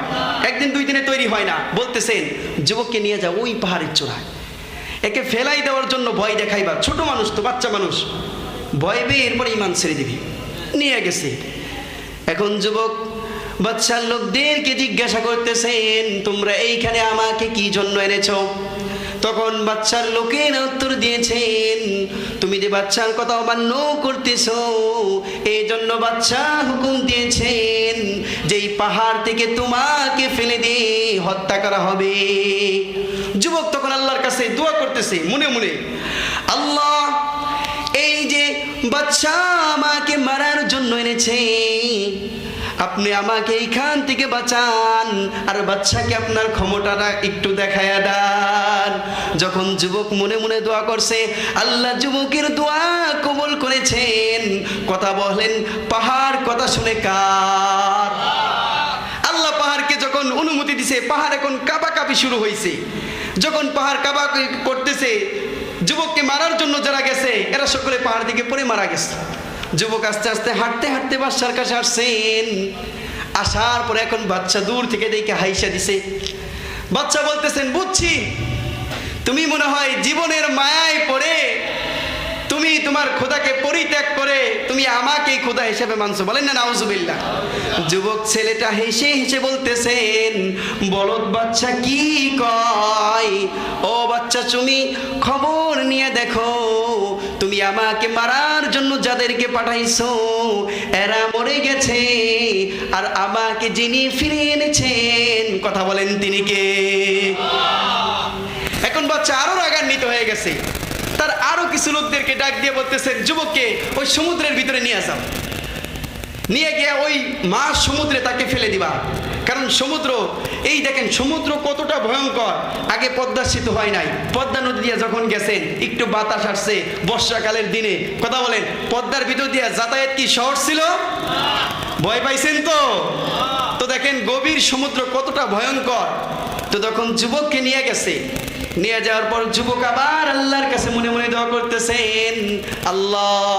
একদিন দুই দিনে তৈরি হয় না। বলতেছেন যুবককে নিয়ে যাও ওই পাহাড়ের চূড়ায়, একে ফেলাই দেওয়ার জন্য ভয় দেখাইবা, ছোট মানুষ তো, বাচ্চা মানুষ, ভয় পেয়ে এরপরে ঈমান ছেড়ে দিবি। নিয়ে গেছে। এখন যুবক বাচ্চার লোকদেরকে জিজ্ঞাসা করতেছেন, তোমরা এইখানে আমাকে কি জন্য এনেছো? তখন বাচ্চার লোকের উত্তর দিয়েছেন, তুমি যে বাচ্চার কথা অমান্য করতেছো এই জন্য বাচ্চা হুকুম দিয়েছেন যেই পাহাড় থেকে তোমাকে ফেলে দিয়ে হত্যা করা হবে। যুবক তখন আল্লাহর কাছে দোয়া করতেছে মনে মনে, আল্লাহ, এই যে বাচ্চা আমাকে মারার জন্য এনেছে, আপনি আমাকে এইখান থেকে বাঁচান, আর বাচ্চাকে আপনার ক্ষমতাটা একটু দেখায়া দেন। যখন যুবক মনে মনে দোয়া করছে, আল্লাহ যুবকের দোয়া কবুল করেছেন। কথা বলেন, পাহাড় কথা শুনে কার? আল্লাহ পাহাড়কে যখন অনুমতি দিছে, পাহাড় এখন কাঁপাকাঁপি শুরু হয়েছে। যখন পাহাড় কাঁপা করতেছে, যুবককে মারার জন্য যারা গেছে এরা সকলে পাহাড় থেকে পড়ে মারা গেছে। যুবক আস্তে আস্তে হাঁটতে হাঁটতে বাচ্চার কাছে আসছেন। আসার পরে এখন বাচ্চা দূর থেকে দেখে হাইসা দিছে। বাচ্চা বলতেছেন, বুঝছি তুমি মনে হয় জীবনের মায়ায় পড়ে তুমি তোমার খোদাকে পরিত্যাগ করে তুমি আমাকে খোদা হিসেবে মানছো, বলেন না নাউজুবিল্লাহ। যুবক ছেলেটা হেসে হেসে বলতেছেন, বলদ বাচ্চা কি কয়, ও বাচ্চা তুমি খবর নিয়ে দেখো, তুমি আমাকে মারার জন্য যাদেরকে পাঠাইছো এরা মরে গেছে, আর আমাকে যিনি ফিরে এনেছেন, কথা বলেন তিনি কে? এখন বাচ্চা আরো রাগান্বিত হয়ে গেছে, তার আরো কিছু লোকদেরকে ডাক দিয়ে বলতেছেন, যুবককে ওই সমুদ্রের ভিতরে নিয়ে যাও, নিয়ে গিয়ে ওই মা সমুদ্রে তাকে ফেলে দিবা। কারণ সমুদ্র, এই দেখেন সমুদ্র কতটা ভয়ঙ্কর, আগে পদ্মা সেতু হয় নাই, পদ্মা নদী দিয়ে যখন গেছেন একটু বাতাস আসছে বর্ষাকালের দিনে, কথা বলেন পদ্মার ভিতর দিয়ে যাতায়াত কি সহজ ছিল? ভয় পাইছেন তো? তো দেখেন গভীর সমুদ্র কতটা ভয়ঙ্কর। তো তখন যুবককে নিয়ে গেছে, নিয়ে যাওয়ার পর যুবক আবার আল্লাহর কাছে মনে মনে দোয়া করতেছেন, আল্লাহ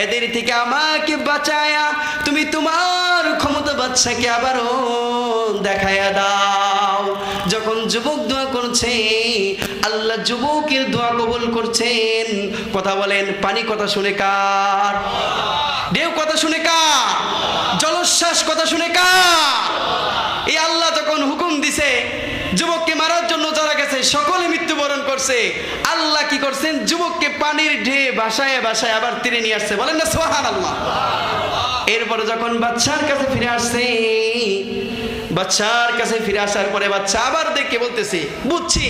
এদের থেকে আমাকে বাঁচায়া তুমি তোমার ক্ষমতা বাদশাকে আবারও দেখায়া দাও। যখন যুবক দোয়া করছে আল্লাহ যুবকের দোয়া কবুল করছেন। কথা বলেন, পানি কথা শুনে কার? ঢেউ কথা শুনে কার? জলোচ্ছ্বাস কথা শুনে কার? এই আল্লাহ যখন হুকুম দিছে যুবককে মারার জন্য যারা গেছে সকলে মৃত্যুবরণ করছে, আল্লাহ কি করছেন? যুবককে পানির ঢে ভাসায় ভাসায় আবার তীরে নিয়ে আসছে, বলেন না সুবহানাল্লাহ। এরপরে যখন বাচ্চার কাছে ফিরে আসছে, বাচ্চার কাছে ফিরে আসার পরে বাচ্চা আবার দেখে বলতেছে, বুঝছি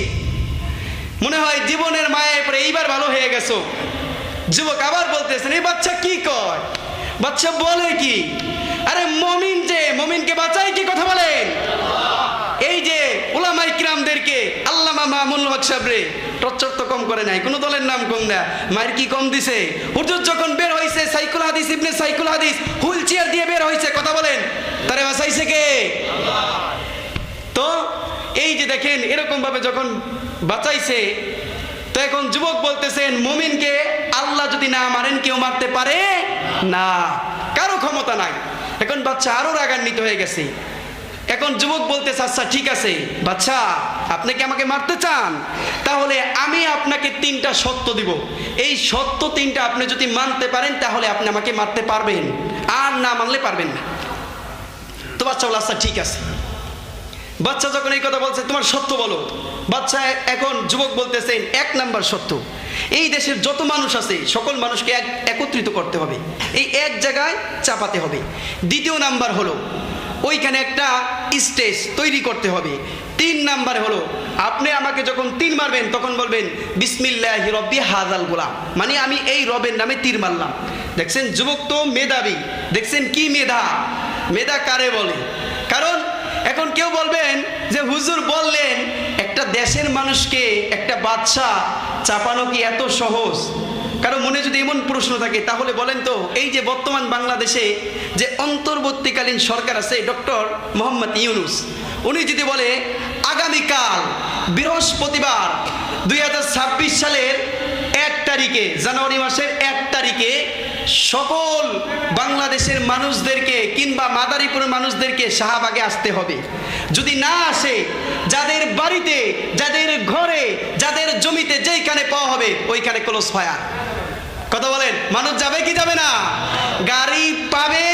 মনে হয় জীবনের মায়ায় পরে এইবার ভালো হয়ে গেছো। যুবক আবার বলতেছেন, এই বাচ্চা কি কয়? বাচ্চা বলে কি, আরে মমিন যে মমিনকে বাঁচায় কি, কথা বলেন। এই যে উলামা ইকরামদেরকে আল্লামা মামুনুল হক সাহেব রে টর্চার তো কম করে নাই, কোনো দলের নাম কম না, মায়ের কি কম দিছে? হুজুর যখন বের হইছে সাইকুল হাদিস ইবনে সাইকুল হাদিস হুইল চেয়ার দিয়ে বের হইছে, কথা বলেন, তারে বাঁচাইছে কে? তো এই যে দেখেন এরকম ভাবে যখন বাঁচাইছে, তো এখন যুবক বলতেছেন মুমিনকে আল্লাহ যদি না মারেন কেউ মারতে পারে না, কারো ক্ষমতা নাই। এখন বাচ্চা আরো রাগান্বিত হয়ে গেছে। এখন যুবক বলতেছে, আচ্ছা ঠিক আছে বাচ্চা, আপনি কি আমাকে মারতে চান? তাহলে আমি আপনাকে 3টা সত্য দিব, এই সত্য 3টা আপনি যদি মানতে পারেন তাহলে আপনি আমাকে মারতে পারবেন, আর না মানলে পারবেন না। তো বাচ্চা বলে আচ্ছা ঠিক আছে। বাচ্চা যখন এই কথা বলছে, তোমার সত্য বলো। বাচ্চা এখন যুবক বলতেছেন, 1 নাম্বার সত্য, এই দেশের যত মানুষ আছে সকল মানুষকে একত্রিত করতে হবে, এই এক জায়গায় চাপাতে হবে। 2 নাম্বার হলো ওইখানে একটা স্টেজ তৈরি করতে হবে। 3 নাম্বার হলো আপনি আমাকে যখন তীর মারবেন তখন বলবেন বিসমিল্লাহি রব্বি হাযাল গোলাম, মানে আমি এই রবের নামে তীর মারলাম। দেখছেন যুবক তো মেধাবী, দেখছেন কি মেধা, মেধা কারে বলে? কারণ এখন কেউ বলবেন যে হুজুর বললেন একটা দেশের মানুষকে একটা বাদশা চাপানো কি এত সহজ? কারণ মনে যদি এমন প্রশ্ন থাকে তাহলে বলেন তো, এই যে বর্তমান বাংলাদেশে যে অন্তর্বর্তীকালীন সরকার আছে ডক্টর মোহাম্মদ ইউনূস, উনি যদি বলে আগামীকাল বৃহস্পতিবার 2026 সালের 1 তারিখে, জানুয়ারি মাসের 1 তারিখে সকল বাংলাদেশের মানুষদেরকে কিংবা মাদারীপুরের মানুষদেরকে শাহবাগে আসতে হবে, যদি না আসে যাদের বাড়িতে, যাদের ঘরে, যাদের জমিতে যেইখানে পাওয়া হবে ওইখানে ক্লোজ ফায়ার। কথা বলেন, মানুষ যাবে কি যাবে না? গাড়ি পাবে,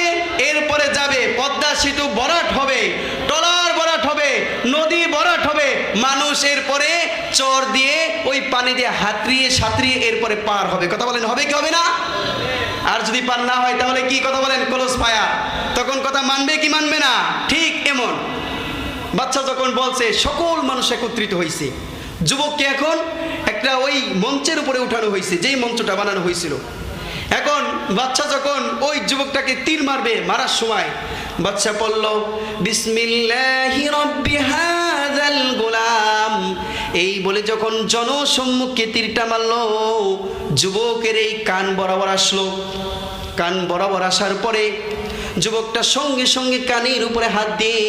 এরপরে যাবে, পদ্মা সেতু ভরাট হবে, ট্রলার ভরাট হবে, নদী ভরাট হবে, মানুষ এরপরে চর দিয়ে ওই পানি দিয়ে হাতড়িয়ে সাঁতরিয়ে এরপরে পার হবে। কথা বলেন, হবে কি হবে না? আর যদি পার না হয় তাহলে কি? কথা বলেন, ক্লোজ ফায়ার। তখন কথা মানবে কি মানবে না? ঠিক এমন বাচ্চা যখন বলছে সকল মানুষ একত্রিত হয়েছে, যুবককে এখন একটা ওই মঞ্চের উপরে উঠানো হয়েছে, যেই মঞ্চটা বানানো হয়েছিল। এখন বাচ্চা যখন ওই যুবকটাকে তীর মারবে, মারার সময় বাচ্চা বলল বিসমিল্লাহি রব্বি হাযাল গোলাম, এই বলে যখন জনসম্মুখে তীরটা মারল, যুবকের এই কান বরাবর আসলো। কান বরাবর আসার পরে যুবকটা সঙ্গে সঙ্গে কানের উপরে হাত দিয়ে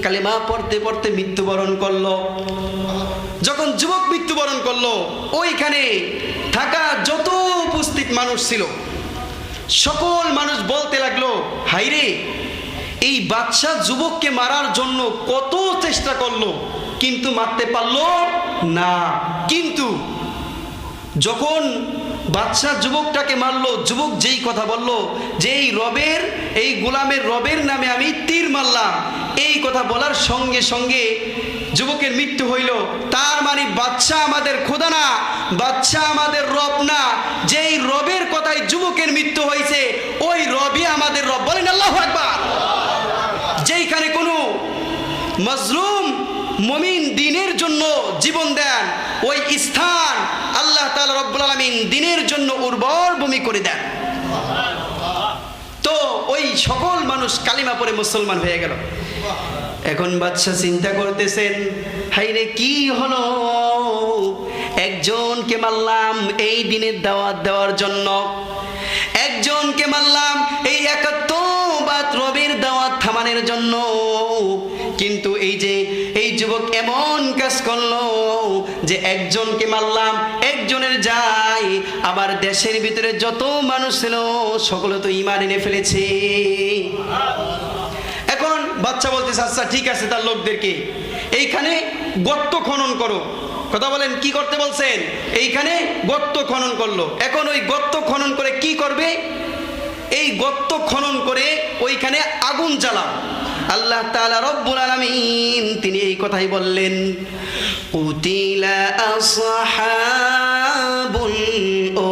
কালেমা পড়তে পড়তে মৃত্যুবরণ করলো। যখন যুবক মৃত্যুবরণ করলো, ওইখানে থাকা যত উপস্থিত মানুষ ছিল সকল মানুষ বলতে লাগলো, হাইরে এই বাচ্চা যুবককে মারার জন্য কত চেষ্টা করলো কিন্তু মারতে পারলো না। কিন্তু যখন বাদশা যুবকটাকে মারলো। যুবক যেই কথা বলল যে এই গোলামের রবের নামে আমি তীর মারলাম, এই কথা বলার সঙ্গে সঙ্গে যুবকের মৃত্যু হইল। তার মানে বাদশা আমাদের খোদা না, বাদশা আমাদের রব না। যেই রবের কথায় যুবকের মৃত্যু হয়েছে ওই রবই আমাদের রব। বলেন আল্লাহু আকবার। যেইখানে কোনো মাজলুম মুমিন দ্বীনের জন্য জীবন দেন, ওই স্থান আল্লাহ তাআলা রব্বুল আলামিন দ্বীনের জন্য উর্বর ভূমি করে দেন। তো ওই সকল মানুষ কালিমা পড়ে মুসলমান হয়ে গেল। এখন বাদশা চিন্তা করতেছেন, হাইরে কি হলো, একজনকে মারলাম এই দিনের দাওয়াত দেওয়ার জন্য, একজনকে মারলাম এই একাত্মবাদ রবের দাওয়াত থামানোর জন্য, কিন্তু এই যুবক এমন কাজ করলো যে একজনকে মারলাম একজনের যায়, আবার দেশের ভিতরে যত মানুষ ছিল সকলে তো ঈমান এনে ফেলেছে। এখন বাচ্চা বলতেছে আচ্ছা ঠিক আছে, তার লোকদেরকে এইখানে গর্ত খনন করো। কথা বলেন, কি করতে বলছেন? এইখানে গর্ত খনন করলো। এখন ওই গর্ত খনন করে কি করবে? এই গর্ত খনন করে ওইখানে আগুন জ্বালাও। আল্লাহ তাআলা রব্বুল আলামিন তিনি এই কথাই বললেন, কুতিলা আসহাবুল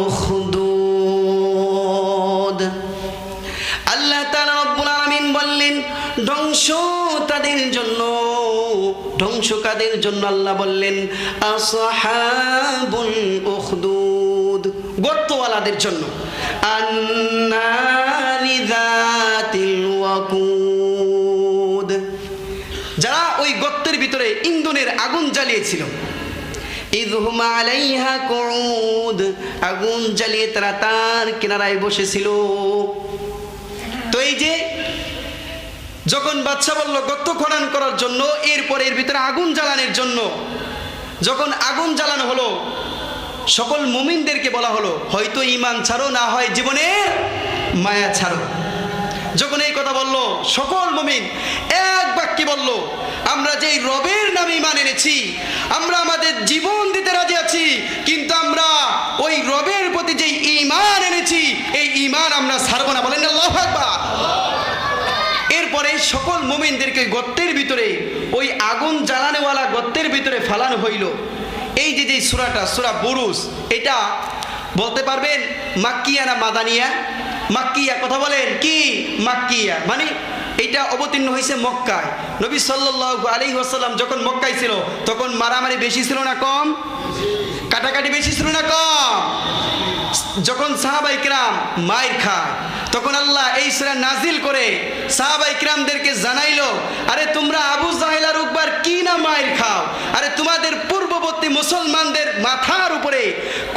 উখদুদ। আল্লাহ তাআলা রব্বুল আলামিন বললেন ধ্বংস তাদের জন্য, ধ্বংস কাদের জন্য? আল্লাহ বললেন আসহাবুল উখদুদ, গর্তওয়ালাদের জন্য। আন্নারি যাতিল ওয়াকুদ, যারা ওই গর্তের ভিতরে ইন্ধনের আগুন জ্বালিয়েছিল। ইযহুম আলাইহা কুউদ, আগুন জ্বালিয়ে তারা তার কিনারায় বসেছিল। তো এই যে যখন বাদশা বলল গর্ত খনন করার জন্য, এরপরে এর ভিতরে আগুন জ্বালানোর জন্য, যখন আগুন জ্বালানো হলো সকল মুমিনদেরকে বলা হলো হয়তো ঈমান ছাড়ো, না হয় জীবনের মায়া ছাড়ো। যখন এই কথা বলল সকল মুমিন এক বাক্যে বলল আমরা যেই রবের নামে ঈমান এনেছি, আমরা আমাদের জীবন দিতে রাজি আছি, কিন্তু আমরা ওই রবের প্রতি যেই ঈমান এনেছি এই ঈমান আমরা ছাড়বো না। বলেন আল্লাহু আকবার। এরপরে সকল মুমিনদেরকে গর্তের ভিতরে, ওই আগুন জ্বালানোওয়ালা গর্তের ভিতরে ফালানো হইল। এই যে সূরাটা, সূরা বুরুজ, এটা বলতে পারবেন মাক্কিয়া না মাদানিয়া? মাক্কিয়া। কথা বলেন কি মাক্কিয়া? মানে এটা অবতীর্ণ হয়েছে মক্কায়। নবী সাল্লাল্লাহু আলাইহি ওয়াসাল্লাম যখন মক্কায় ছিল তখন মারামারি বেশি ছিল না কম? কাটাকাটি বেশি ছিল না কম? যখন সাহাবায়ে কিরাম মাইর খায় তখন আল্লাহ এই সূরা নাজিল করে সাহাবায়ে কিরামদেরকে জানাইলো, আরে তোমরা আবু জাহেল আর উকবার কি না মাইর খাও? আরে তোমাদের পূর্ববর্তী মুসলমানদের মাথার উপরে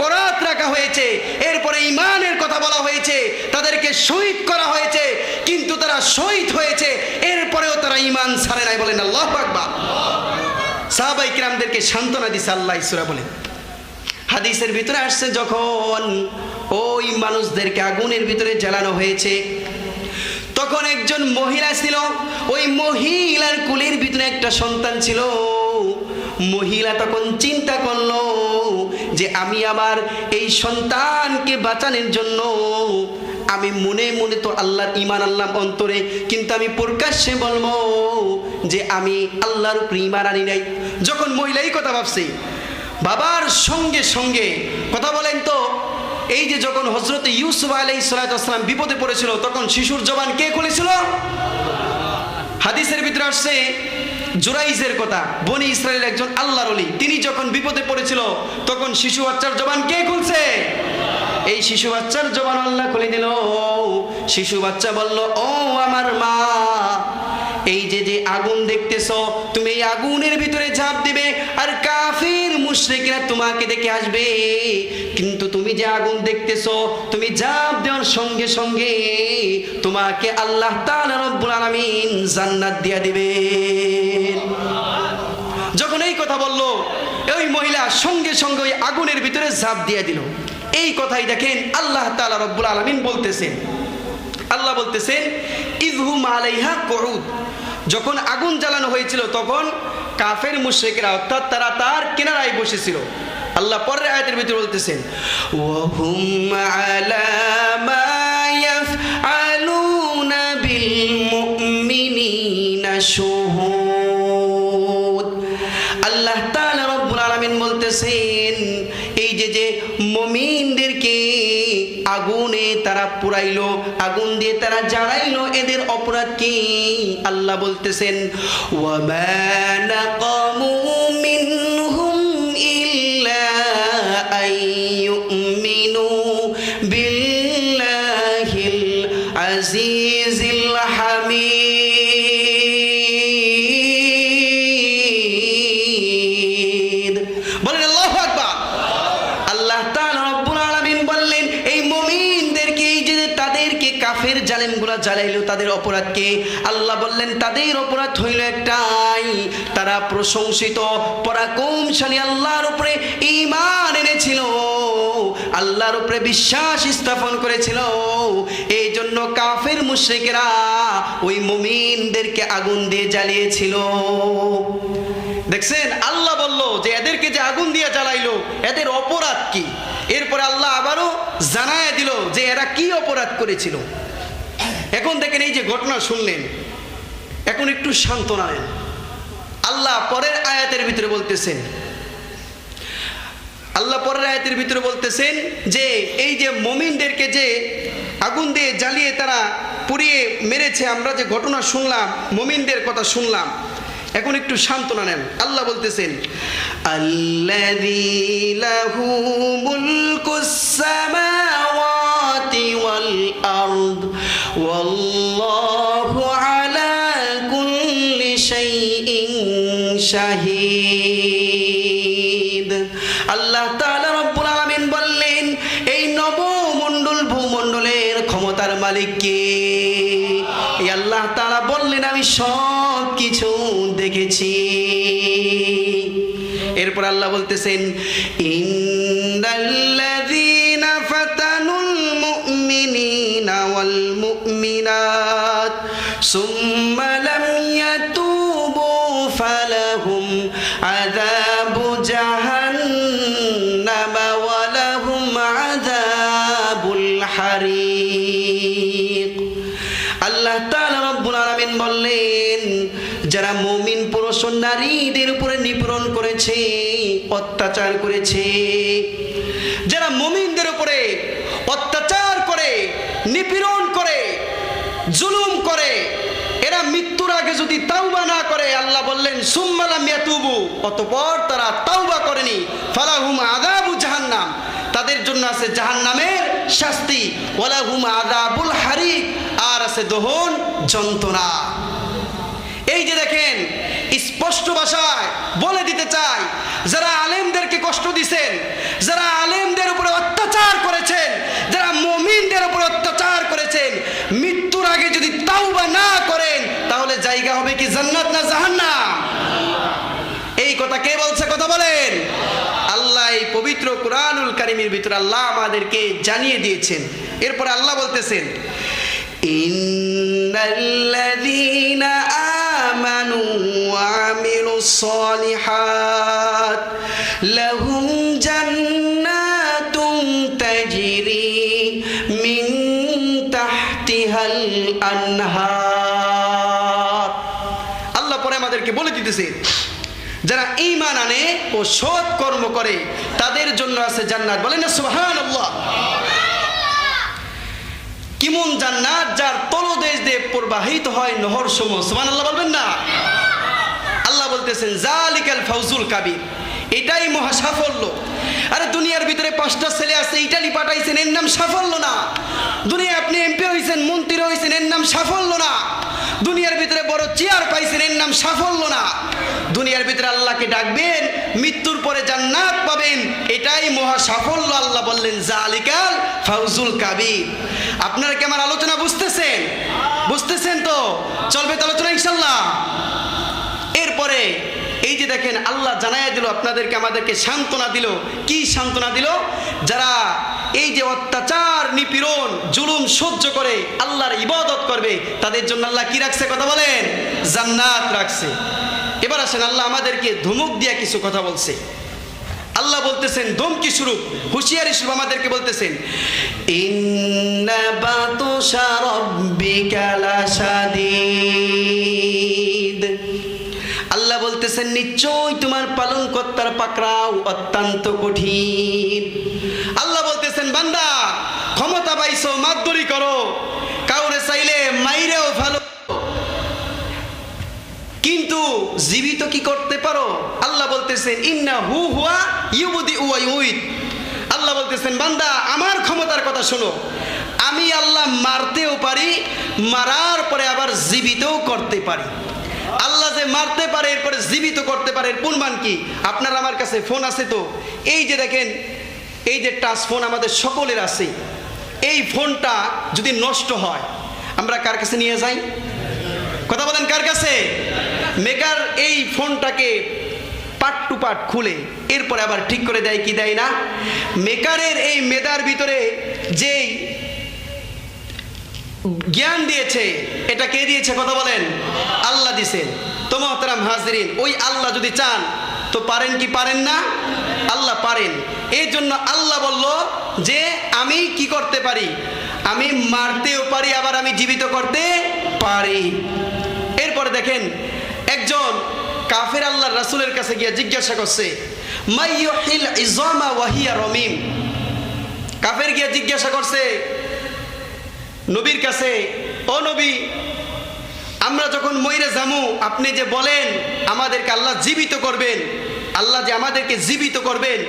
করাত রাখা হয়েছে, এরপরে ঈমানের কথা বলা হয়েছে, তাদেরকে শহীদ করা হয়েছে, কিন্তু তারা শহীদ হয়েছে এরপরেও তারা ঈমান ছাড়ে নাই। বলেন আল্লাহু আকবার। সাহাবায়ে কিরামদেরকে সান্ত্বনা দিছে আল্লাহ এই সূরা বলে। হাদিসের ভিতরে আসছে যখন ওই মানুষদেরকে আগুনের ভিতরে জ্বালানো হয়েছে তখন একজন মহিলা ছিল, ওই মহিলার কুলের ভিতরে একটা সন্তান ছিল। মহিলা তখন চিন্তা করলো যে আমি আমার এই সন্তানকে বাঁচানোর জন্য আমি মনে মনে তো আল্লাহর ঈমান আনলাম অন্তরে, কিন্তু আমি প্রকাশ্যে বলবো যে আমি আল্লাহর উপর ঈমান আনি নাই। যখন মহিলা এই কথা ভাবছে, বাবার সঙ্গে সঙ্গে কথা বলেন তো, এই যে যখন হযরত ইউসুফ আলাইহিস সালাম বিপদে পড়েছিল তখন শিশুর জবান কে খুলেছিল? হাদিসের ভিতরে আসছে জুরাইজের কথা, বনি ইসরাইলের একজন আল্লাহর ওলি, তিনি যখন বিপদে পড়েছিল তখন শিশু বাচ্চার জবান কে খুলছে? এই শিশু বাচ্চার জবান আল্লাহ খুলে দিল। শিশু বাচ্চা বলল, ও আমার মা, এই যে আগুন দেখতেছো তুমি এই আগুনের ভিতরে ঝাঁপ দিবে আর কাফির মুশরিকরা তোমাকে দেখে আসবে, কিন্তু তুমি যে আগুন দেখতেছো তুমি ঝাঁপ দেওয়ার সঙ্গে সঙ্গে তোমাকে আল্লাহ তাআলা রব্বুল আলামিন জান্নাত দিয়ে দিবেন। যখন এই কথা বললো ওই মহিলা সঙ্গে সঙ্গে ওই আগুনের ভিতরে ঝাঁপ দিয়ে দিল। এই কথাই দেখেন আল্লাহ তাআলা রব্বুল আলামিন বলতেছেন, আল্লাহ বলতেছেন ইযহুম আলাইহা কুউদ, যখন আগুন জ্বালানো হয়েছিল তখন কাফের মুশরিকরা অর্থাৎ তারা তার কিনারায় বসেছিল। আল্লাহ পরের আয়াতের ভিতরে বলতেছেন ওয়াহুম আলা মা ইয়াফআলুনা বিল মুমিনিনা শুহুদ। আল্লাহ তাআলা রব্বুল আলামিন বলতেছেন এই যে মুমিনদেরকে আগুনে তারা পুরাইলো, আগুন দিয়ে তারা জ্বালাইলো, এদের অপরাধ কি? আল্লাহ বলতেছেন ওয়ামা নাকামু মিনহুম ইল্লা আইয়ুমিনু বিল্লাহিল আজিজিল হামিদ। বলেন আল্লাহু আকবার। আল্লাহ তাআলা রব্বুল আলামিন বললেন এই মুমিনদেরকে এই যে তাদেরকে কাফের জালেমগুলা জ্বালাইলো তাদের অপরাধ কি? আল্লাহ বললেন তাদের অপরাধ হইল একটাই, তারা প্রশংসিত পরাক্রমশালী আল্লাহর উপরে ঈমান এনেছিল, আল্লাহর উপরে বিশ্বাস স্থাপন করেছিল। এই জন্য কাফের মুশরিকেরা ওই মুমিনদেরকে আগুন দিয়ে জ্বালিয়েছিল। দেখছেন আল্লাহ বলল যে এদেরকে যে আগুন দিয়ে জ্বালাইলো এদের অপরাধ কি? এরপরে আল্লাহ আবারও জানায় দিল যে এরা কি অপরাধ করেছিল। এখন দেখেন এই যে ঘটনা শুনলেন, এখন একটু সান্ত্বনা নেন। আল্লাহ পরের আয়াতের ভিতরে বলতেছেন, আল্লাহ পরের আয়াতের ভিতরে বলতেছেন যে এই যে মুমিনদেরকে যে আগুন দিয়ে জ্বালিয়ে তারা পুড়িয়ে মেরেছে, আমরা যে ঘটনা শুনলাম, মুমিনদের কথা শুনলাম, এখন একটু সান্ত্বনা নেন। আল্লাহ বলতেছেন আল্লাযী লাহু মুলকুস সামাওয়াতি ওয়াল আরদ ওয়াল্লাহু আলা কুল্লি শাইইন শাহীদ। আল্লাহ তাআলা রব্বুল আলামিন বললেন এই নবমণ্ডল ভূমণ্ডলের ক্ষমতার মালিক কে? এই আল্লাহ তাআলা বললেন আমি সব কিছু দেখেছি। এরপর আল্লাহ বলতেছেন ইন্নাল্লাযীনা ফাতানুল মুমিনিনা ওয়াল মুমিনাত সুম্মা লাম ইয়াতুবু ফালাহুম আযাবু জাহান্নাম ওয়া লাহুম আযাবুল হারিক। আল্লাহ তাআলা রব্বুল আলামিন বললেন যারা মুমিন পুরুষ ও নারীদের উপরে নিপীড়ন করেছে, অত্যাচার করেছে, যারা মুমিনদের উপরে অত্যাচার করে, নিপীড়ন করে, জুলুম করে, এরা মৃত্যুর আগে যদি তাওবা না করে, আল্লাহ বললেন সুম্মা লাম ইয়াতুবু, অতঃপর তারা তাওবা করেনি, ফালাহুম আযাবু জাহান্নাম, তাদের জন্য আছে জাহান্নামের শাস্তি, ওয়ালাহুম আযাবুল হারিক, আর আছে দহন যন্ত্রণা। এই যে দেখেন স্পষ্ট ভাষায় বলে দিতে চাই, যারা আলেমদেরকে কষ্ট দিয়েছেন, যারা আলেমদের উপরে অত্যাচার করেছেন, যারা মুমিনদের উপরে অত্যাচার করেছেন, মৃত্যুর আগে যদি তাওবা না করেন তাহলে জায়গা হবে কি জান্নাত না জাহান্নাম? এই কথা কে বলছে? কথা বলেন। আল্লাহ এই পবিত্র কুরআনুল কারীমের ভিতরে আল্লাহ আমাদেরকে জানিয়ে দিয়েছেন। এরপরে আল্লাহ বলতেছেন ইন্নাল্লাযীনা আমানু ওয়া আমিলুস সালিহাত লাহুম জান্নাতুন তাজরি মিন তাহতিহাল আনহার। আল্লাহ পরে আমাদেরকে বলে দিতেছে যারা ঈমান আনে ও সৎ কর্ম করে তাদের জন্য আছে জান্নাত। বলেন না সুবহানাল্লাহ। কেমন জান্নাত? যার তলদেশ দিয়ে প্রবাহিত হয় নহর সমূহ। সুবহানাল্লাহ বলবেন না? আল্লাহ বলতেছেন জালিকাল ফাউজুল কাবীর, এটাই মহা সাফল্য। আরে দুনিয়ার ভিতরে 5টা ছেলে আছে, ইটালি পাঠাইছেন, এর নাম সাফল্য না। দুনিয়া আপনি এমপি হয়েছেন, মন্ত্রী হয়েছেন, এর নাম সাফল্য না। দুনিয়ার ভিতরে বড় চেয়ার পাইছেন, এর নাম সাফল্য না। দুনিয়ার ভিতরে আল্লাহকে ডাকবেন, মৃত্যুর পরে জান্নাত পাবেন, এটাই মহা সাফল্য। আল্লাহ বললেন জালিকাল ফাউজুল কাবীর। আপনারা কি আমার আলোচনা বুঝতেছেন? বুঝতেছেন তো? চলবে তো আলোচনা ইনশাআল্লাহ। এরপরে এই যে দেখেন আল্লাহ জানাইয়া দিল আপনাদেরকে, আমাদেরকে সান্ত্বনা দিল। কি সান্ত্বনা দিল? যারা এই যে অত্যাচার, নিপীড়ন, জুলুম সহ্য করে আল্লাহর ইবাদত করবে তাদের জন্য আল্লাহ কি রাখছে? কথা বলেন, জান্নাত রাখছে। এবার আসেন আল্লাহ আমাদেরকে ধমক দিয়া কিছু কথা বলছে। আল্লাহ বলতেছেন ধমকি স্বরূপ, হুঁশিয়ারি স্বরূপ আমাদেরকে বলতেছেন, ইন্না বাতুশা রাব্বিকা লাশাদীদ। আল্লাহ বলতেছেন নিশ্চয় তোমার পালনকর্তার পাকড়াও অত্যন্ত কঠিন। আল্লাহ বলতেছেন বান্দা ক্ষমতা পাইছো, মাতবরি করো, কাউরে চাইলে মাইরেও ভালো, কিন্তু জীবিত কি করতে পারো? আল্লাহ বলতেছেন ইন্না হু হুয়া ইউবদি ওয়া ইউঈদ। আল্লাহ বলতেছেন বান্দা আমার ক্ষমতার কথা শোনো, আমি আল্লাহ মারতেও পারি, মারার পরে আবার জীবিতও করতে পারি। আল্লাহ যে মারতে পারে এরপরে জীবিত করতে পারে, এর প্রমাণ কি? আপনার আমার কাছে ফোন আছে তো, এই যে দেখেন, এই যে টাচ ফোন আমাদের সকলের আছে, এই ফোনটা যদি নষ্ট হয় আমরা কার কাছে নিয়ে যাই? কথা বলেন কার কাছে? মেকার এই ফোনটাকে পার্ট টু পার্ট খুলে এরপরে আবার ঠিক করে দেয় কি দেয় না? মেকারের এই মেধার ভিতরে যেই জ্ঞান দিয়েছে, এটা কে দিয়েছে? কথা বলেন আল্লাহ দিয়েছেন। তো মুহতারাম হাজিরিন, ওই আল্লাহ যদি চান তো পারেন কি পারেন না? আল্লাহ পারেন। এই জন্য আল্লাহ বলল যে আমি কি করতে পারি, আমি মারতেও পারি, আবার আমি জীবিত করতে পারি। এরপরে দেখেন একজন কাফের আল্লাহর রাসূলের কাছে গিয়ে জিজ্ঞাসা করছে, মাইয়ুহিল ইযামা ওয়া হিয়া রমিম। কাফের গিয়ে জিজ্ঞাসা করছে নবীর কাছে, ও নবী, আমরা যখন মইরে যামু আপনি যে বলেন আমাদেরকে আল্লাহ জীবিত করবেন, আল্লাহ যে আমাদেরকে জীবিত করবেন,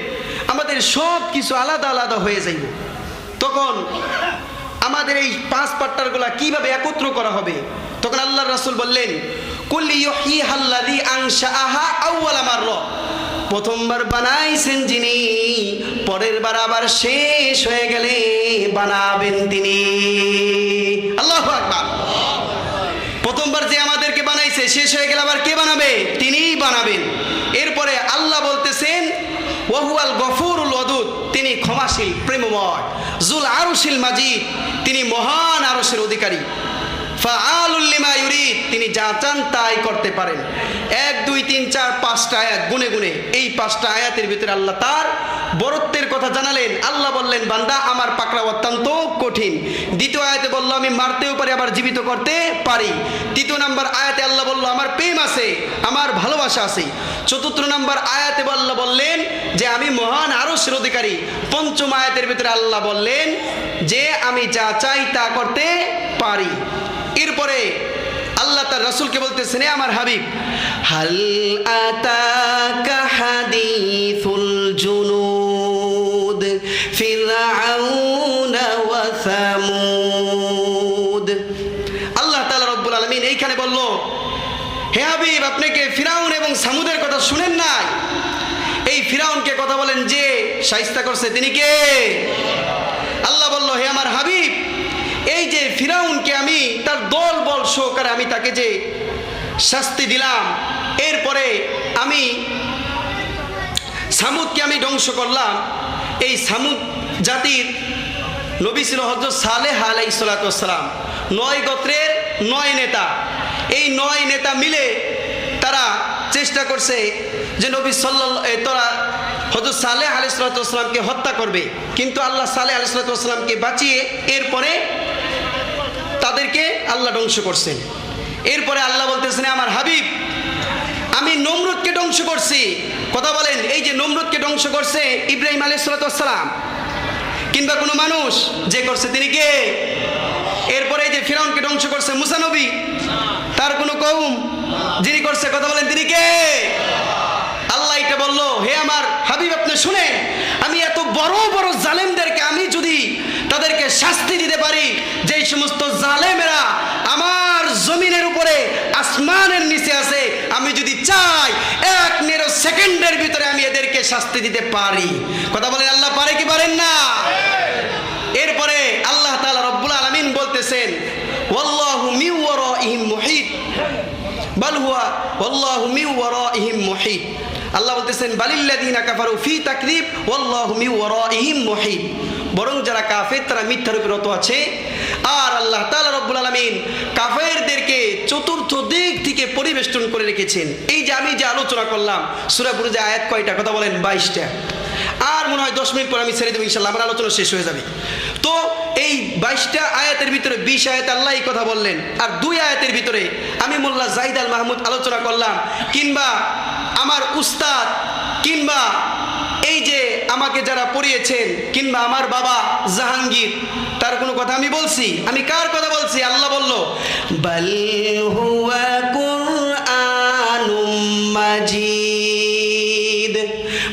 আমাদের সব কিছু আলাদা আলাদা হয়ে যাইব, তখন আমাদের এই পাঁচ পাট্টারগুলা কিভাবে একত্র করা হবে? তখন আল্লাহর রাসূল বললেন, কুল্লি ইউহীহাল্লাযী আনশাআহা আউওয়ালা মাররা। প্রথমবার বানাইছেন যিনি, পরের বার আবার শেষ হয়ে গেলে বানাবেন তিনি। আল্লাহু আকবার। প্রথমবার যে আমাদেরকে বানাইছে, শেষ হয়ে গেলে আবার কে বানাবে? তিনিই বানাবেন। এরপরে আল্লাহ বলতেছেন ওয়াহুয়াল গফুরুল ওয়াদুদ, তিনি ক্ষমাশীল প্রেমময়। জুল আরশিল মাজিদ, তিনি মহান আরশের অধিকারী। ফাআলুল লিমা ইউরিদ, তিনি যা চান তাই করতে পারেন। 1 2 3 4 5টা আয়াত গুনে গুনে এই 5টা আয়াতের ভিতরে আল্লাহ তার বরত্বের কথা জানালেন। আল্লাহ বললেন বান্দা আমার পাকড়া অত্যন্ত কঠিন। দ্বিতীয় আয়াতে বলল আমি মারতেও পারি, আবার জীবিত করতে পারি। তৃতীয় নাম্বার আয়াতে আল্লাহ বলল আমার প্রেম আছে, আমার ভালোবাসা আছে। চতুর্থ নাম্বার আয়াতে আল্লাহ বললেন যে আমি মহান আরশের অধিকারী। পঞ্চম আয়াতের ভিতরে আল্লাহ বললেন যে আমি যা চাই তা করতে পারি। এরপরে আল্লাহ তার রাসূলকে বলতেছেন, এ আমার হাবিব, হাল আতাকা হাদিসুল জুনুদ ফিরআউনা ওয়া সামুদ। আল্লাহ তাআলা রব্বুল আলামিন এইখানে বলল, হে হাবিব, আপনি কি ফিরআউন এবং সামুদের কথা শুনেন নাই? এই ফিরআউনকে কথা বলেন যে শায়েস্তা করছে, তিনি কে? আল্লাহ বলল, হে আমার হাবিব, এই যে ফিরআউনকে আমি তার দল বল সহকারে আমি তাকে যে শাস্তি দিলাম, এরপরে আমি সামুদকে আমি ধ্বংস করলাম। এই সামুদ জাতির নবী ছিল হযরত সালেহ আলাইহিস সালাতু ওয়াস সালাম। 9 গোত্রের 9 নেতা, এই 9 নেতা মিলে তারা চেষ্টা করছে যে নবী তারা হযরত সালেহ আলাইহিস সালাতু ওয়াস সালামকে হত্যা করবে, কিন্তু আল্লাহ সালেহ আলাইহিস সালাতু ওয়াস সালামকে বাঁচিয়ে এরপরে তাদেরকে আল্লাহ ধ্বংস করছেন। এরপরে আল্লাহ বলতেছেন, আমার হাবিব, আমি নমরুদকে ধ্বংস করছি। কথা বলেন, এই যে নমরুদকে ধ্বংস করছে ইব্রাহিম আলাইহিস সালাতু ওয়াস সালাম, কিংবা কোনো মানুষ যে করছে তিনি কে? এরপরে এই যে ফিরআউনকে ধ্বংস করছে মুসা নবী, তার কোনো কওম যিনি করছে, কথা বলেন তিনি কে? আল্লাহ এটা বলল, হে আমার হাবিব, আপনি শুনেন, আমি এত বড় বড় জালেমদেরকে আমি যদি তাদেরকে শাস্তি দিতে পারি, যেই সমস্ত জালেমেরা আমার জমিনের উপরে আসমানের নিচে আছে, আমি যদি চাই 1 নেরো সেকেন্ডের ভিতরে আমি এদেরকে শাস্তি দিতে পারি। কথা বলেন আল্লাহ পারে কি পারেন না? এরপরে আল্লাহ তাআলা রব্বুল আলামিন বলতেছেন, ওয়াল্লাহু মিন ওয়ারাইহিম মুহিত, বাল হুয়া ওয়াল্লাহু মিন ওয়ারাইহিম মুহিত। আল্লাহ বলতেছেন, বালিল্লাযিনা কাফারু ফি তাকযিব ওয়াল্লাহু মিন ওয়ারাইহিম মুহিত, বরং যারা কাফের তারা মিথ্যার উপর রত আছে। আর আল্লাহ তাআলা রব্বুল আলামিন কাফেরদেরকে চতুর্থ দিক থেকে পরিবেশ বেষ্টন করে রেখেছেন। এই যে আমি যে আলোচনা করলাম, সূরা বুরুজে আয়াত কয়টা কথা বলেন? 22টা। আর মনে হয় 10 মিনিট পর আমি ছেড়ে দেবো, ইনশাল্লাহ আমার আলোচনা শেষ হয়ে যাবে। তো এই 22টা আয়াতের ভিতরে 20 আয়াতে আল্লাহ এই কথা বললেন, আর 2 আয়াতের ভিতরে আমি মোল্লা জাহিদ আল মাহমুদ আলোচনা করলাম, কিংবা আমার উস্তাদ, কিংবা এই যে আমাকে যারা পড়িয়েছেন, কিংবা আমার বাবা জাহাঙ্গীর, তার কোনো কথা আমি বলছি? আমি কার কথা বলছি? আল্লাহ বলল বাল হুয়া কুরআনুম মাজিদ,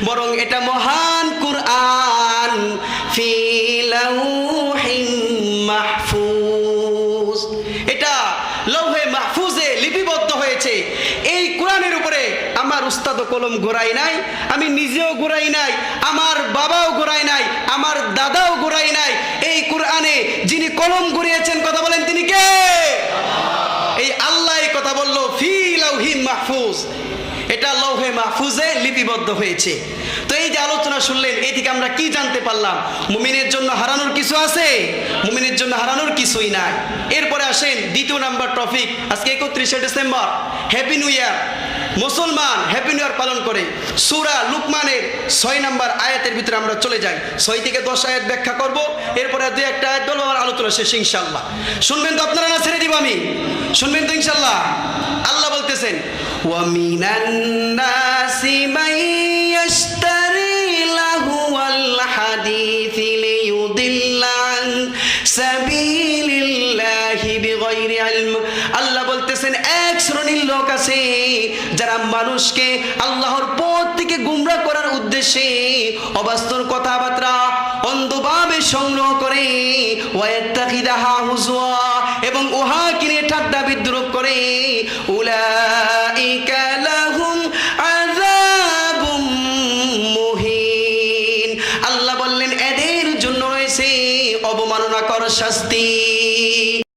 বরং এটা মহান কুরআন, ফি লাউহিম মাহফুজ, এটা লৌহে মাহফুজে লিপিবদ্ধ হয়েছে। এই কোরআনের উপরে আমার উস্তাদও কলম ঘোরাই নাই, আমি নিজেও ঘোরাই নাই, আমার বাবাও ঘোরাই নাই, আমার দাদাও ঘোরাই নাই। এই কোরআনে যিনি কলম ঘুরিয়েছেন কথা বলেন তিনি কে? এই আল্লাহ এই কথা বলল ফি লাউহিম মাহফুজ, এটা লৌহে মাহফুজে লিপিবদ্ধ হয়েছে। তো এই যে আলোচনা শুনলেন, এই থেকে আমরা কি জানতে পারলাম? মুমিনের জন্য হারানোর কিছু আছে? মুমিনের জন্য হারানোর কিছুই নাই। এরপরে আসেন 2 নাম্বার টপিক। আজকে 31শে ডিসেম্বর, হ্যাপি নিউ ইয়ার। মুসলমান হ্যাপি নিউ ইয়ার পালন করে। সূরা লুকমানের 6 নাম্বার আয়াতের ভিতরে আমরা চলে যাই। 6 থেকে 10 আয়াত ব্যাখ্যা করব, এরপরে 2-1টা আয়াত বলবো, আমার আলোচনা শেষ ইনশাআল্লাহ। শুনবেন তো আপনারা? না ছেড়ে দিব আমি? শুনবেন তো ইনশাআল্লাহ? আল্লাহ বলতেছেন ওয়া মিনান নাসি মান ইয়াশতারি লাহুয়াল হাদিসি লিয়ুদিল্লা আন সাবিলিল্লাহি বিগাইরি ইলম। আল্লাহ বলতেছেন এক শ্রেণীর লোক আছে যারা মানুষকে আল্লাহর পথ থেকে গুমরাহ করার উদ্দেশ্যে অবাস্তব কথাবার্তা অন্ধভাবে সংগ্রহ করে, ওয়ায়াত্তাখিদাহা হুজওয়া, এবং উহা কিনে ঠাট্টা বিদ্রুপ করে। উলাইকা